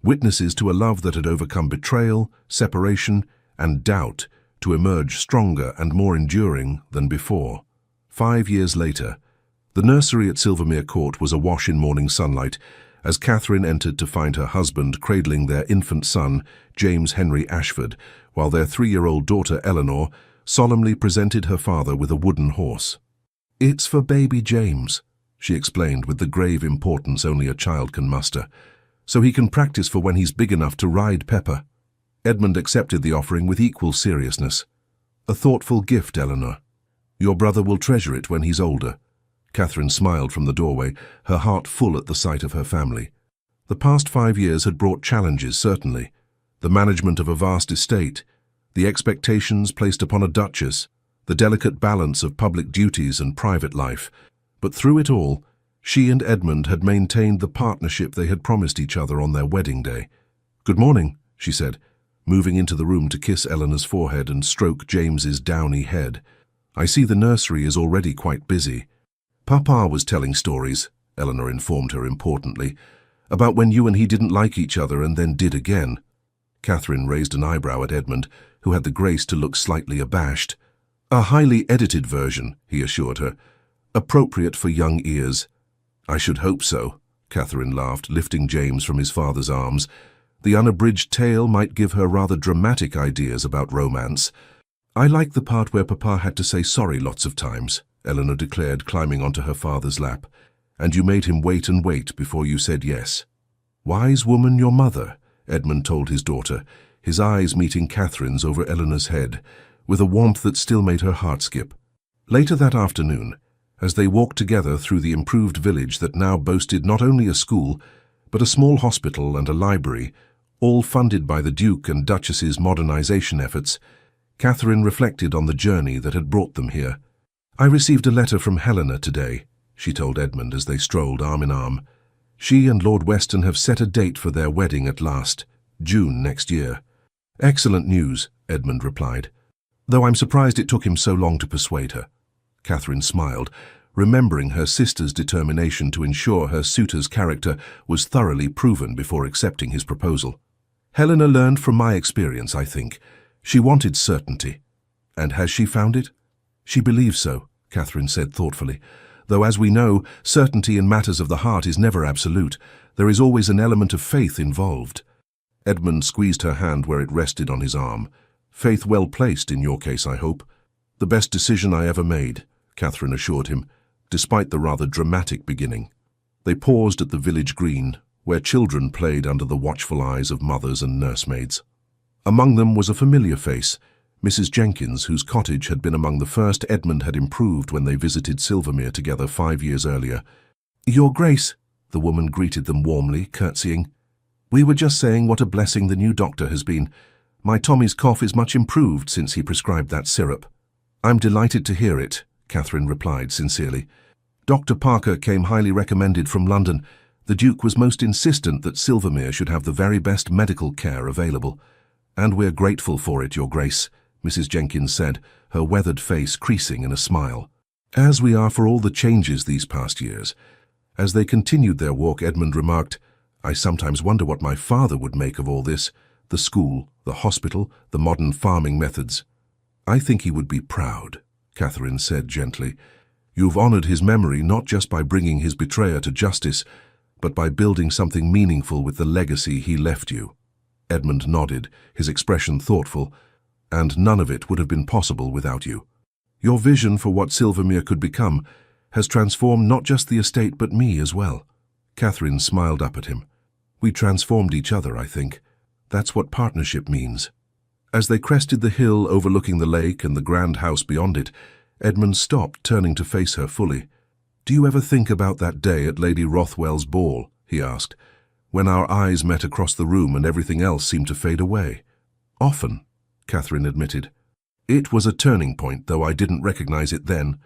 [SPEAKER 1] witnesses to a love that had overcome betrayal, separation, and doubt to emerge stronger and more enduring than before. 5 years later, the nursery at Silvermere Court was awash in morning sunlight as Catherine entered to find her husband cradling their infant son, James Henry Ashford, while their 3-year-old daughter Eleanor solemnly presented her father with a wooden horse. "It's for baby James," she explained with the grave importance only a child can muster, "so he can practice for when he's big enough to ride Pepper." Edmund accepted the offering with equal seriousness. "A thoughtful gift, Eleanor. Your brother will treasure it when he's older." Catherine smiled from the doorway, her heart full at the sight of her family. The past 5 years had brought challenges, certainly. The management of a vast estate, the expectations placed upon a duchess, the delicate balance of public duties and private life. But through it all, she and Edmund had maintained the partnership they had promised each other on their wedding day. "Good morning," she said, moving into the room to kiss Eleanor's forehead and stroke James's downy head. "I see the nursery is already quite busy." "Papa was telling stories," Eleanor informed her importantly, "about when you and he didn't like each other and then did again." Catherine raised an eyebrow at Edmund, who had the grace to look slightly abashed. "A highly edited version," he assured her, "appropriate for young ears." "I should hope so," Catherine laughed, lifting James from his father's arms. "The unabridged tale might give her rather dramatic ideas about romance." "I like the part where Papa had to say sorry lots of times," Eleanor declared, climbing onto her father's lap. "And you made him wait and wait before you said yes." "Wise woman, your mother," Edmund told his daughter, his eyes meeting Catherine's over Eleanor's head, with a warmth that still made her heart skip. Later that afternoon, as they walked together through the improved village that now boasted not only a school, but a small hospital and a library, all funded by the Duke and Duchess's modernization efforts, Catherine reflected on the journey that had brought them here. "I received a letter from Helena today," she told Edmund as they strolled arm in arm. "She and Lord Weston have set a date for their wedding at last, June next year." "Excellent news," Edmund replied, "though I'm surprised it took him so long to persuade her." Catherine smiled, remembering her sister's determination to ensure her suitor's character was thoroughly proven before accepting his proposal. "Helena learned from my experience, I think. She wanted certainty. And has she found it?" "She believes so," Catherine said thoughtfully, "though as we know, certainty in matters of the heart is never absolute. There is always an element of faith involved." Edmund squeezed her hand where it rested on his arm. "Faith well placed in your case, I hope." "The best decision I ever made," Catherine assured him, despite the rather dramatic beginning. They paused at the village green, where children played under the watchful eyes of mothers and nursemaids. Among them was a familiar face, Mrs. Jenkins, whose cottage had been among the first Edmund had improved when they visited Silvermere together 5 years earlier. "Your Grace," the woman greeted them warmly, curtsying. "We were just saying what a blessing the new doctor has been. My Tommy's cough is much improved since he prescribed that syrup." "I'm delighted to hear it," Catherine replied sincerely. "Dr. Parker came highly recommended from London. The Duke was most insistent that Silvermere should have the very best medical care available. And we're grateful for it, Your Grace," Mrs. Jenkins said, her weathered face creasing in a smile. "As we are for all the changes these past years." As they continued their walk, Edmund remarked, "I sometimes wonder what my father would make of all this, the school, the hospital, the modern farming methods." "I think he would be proud," Catherine said gently. "You've honored his memory not just by bringing his betrayer to justice, but by building something meaningful with the legacy he left you." Edmund nodded, his expression thoughtful. "And none of it would have been possible without you. Your vision for what Silvermere could become has transformed not just the estate but me as well." Catherine smiled up at him. "We transformed each other, I think. That's what partnership means." As they crested the hill overlooking the lake and the grand house beyond it, Edmund stopped, turning to face her fully. "Do you ever think about that day at Lady Rothwell's ball?" he asked, "when our eyes met across the room and everything else seemed to fade away?" "Often," Catherine admitted. "It was a turning point, though I didn't recognize it then.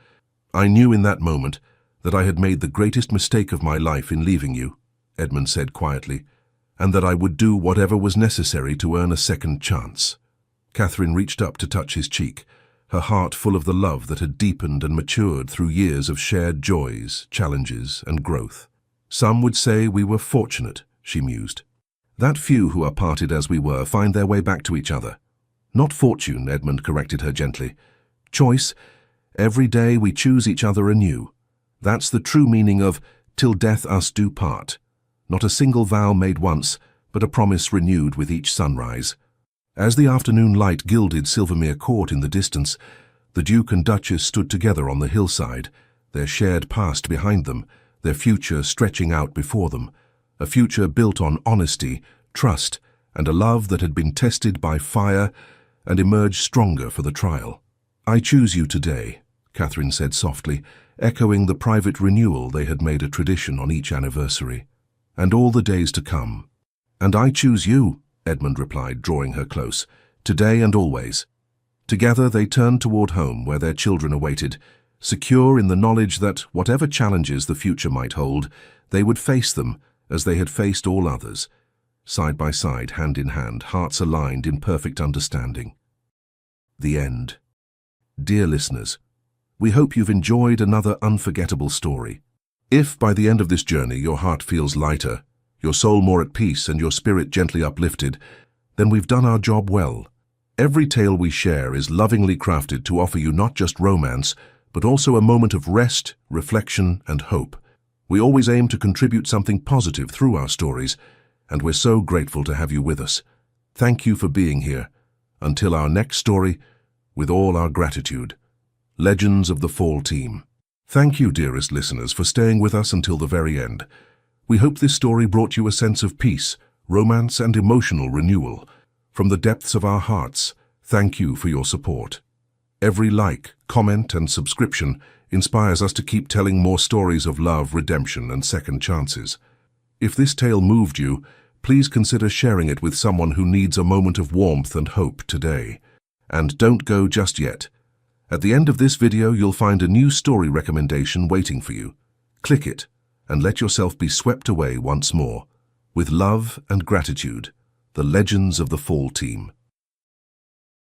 [SPEAKER 1] I knew in that moment that I had made the greatest mistake of my life in leaving you," Edmund said quietly, "and that I would do whatever was necessary to earn a second chance." Catherine reached up to touch his cheek, her heart full of the love that had deepened and matured through years of shared joys, challenges, and growth. Some would say we were fortunate, she mused. That few who are parted as we were find their way back to each other. Not fortune, Edmund corrected her gently. Choice. Every day we choose each other anew. That's the true meaning of till death us do part. Not a single vow made once, but a promise renewed with each sunrise. As the afternoon light gilded Silvermere Court in the distance, the Duke and Duchess stood together on the hillside, their shared past behind them, their future stretching out before them, a future built on honesty, trust, and a love that had been tested by fire and emerged stronger for the trial. I choose you today, Catherine said softly, echoing the private renewal they had made a tradition on each anniversary. And all the days to come. And I choose you, Edmund replied, drawing her close, today and always. Together they turned toward home where their children awaited, secure in the knowledge that whatever challenges the future might hold, they would face them as they had faced all others, side by side, hand in hand, hearts aligned in perfect understanding. The end. Dear listeners, we hope you've enjoyed another unforgettable story. If by the end of this journey your heart feels lighter, your soul more at peace, and your spirit gently uplifted, then we've done our job well. Every tale we share is lovingly crafted to offer you not just romance, but also a moment of rest, reflection, and hope. We always aim to contribute something positive through our stories, and we're so grateful to have you with us. Thank you for being here. Until our next story, with all our gratitude. Legends of the Fall Team. Thank you, dearest listeners, for staying with us until the very end. We hope this story brought you a sense of peace, romance, and emotional renewal. From the depths of our hearts, thank you for your support. Every like, comment, and subscription inspires us to keep telling more stories of love, redemption, and second chances. If this tale moved you, please consider sharing it with someone who needs a moment of warmth and hope today. And don't go just yet. At the end of this video, you'll find a new story recommendation waiting for you. Click it and let yourself be swept away once more. With love and gratitude, the Legends of the Fall Team.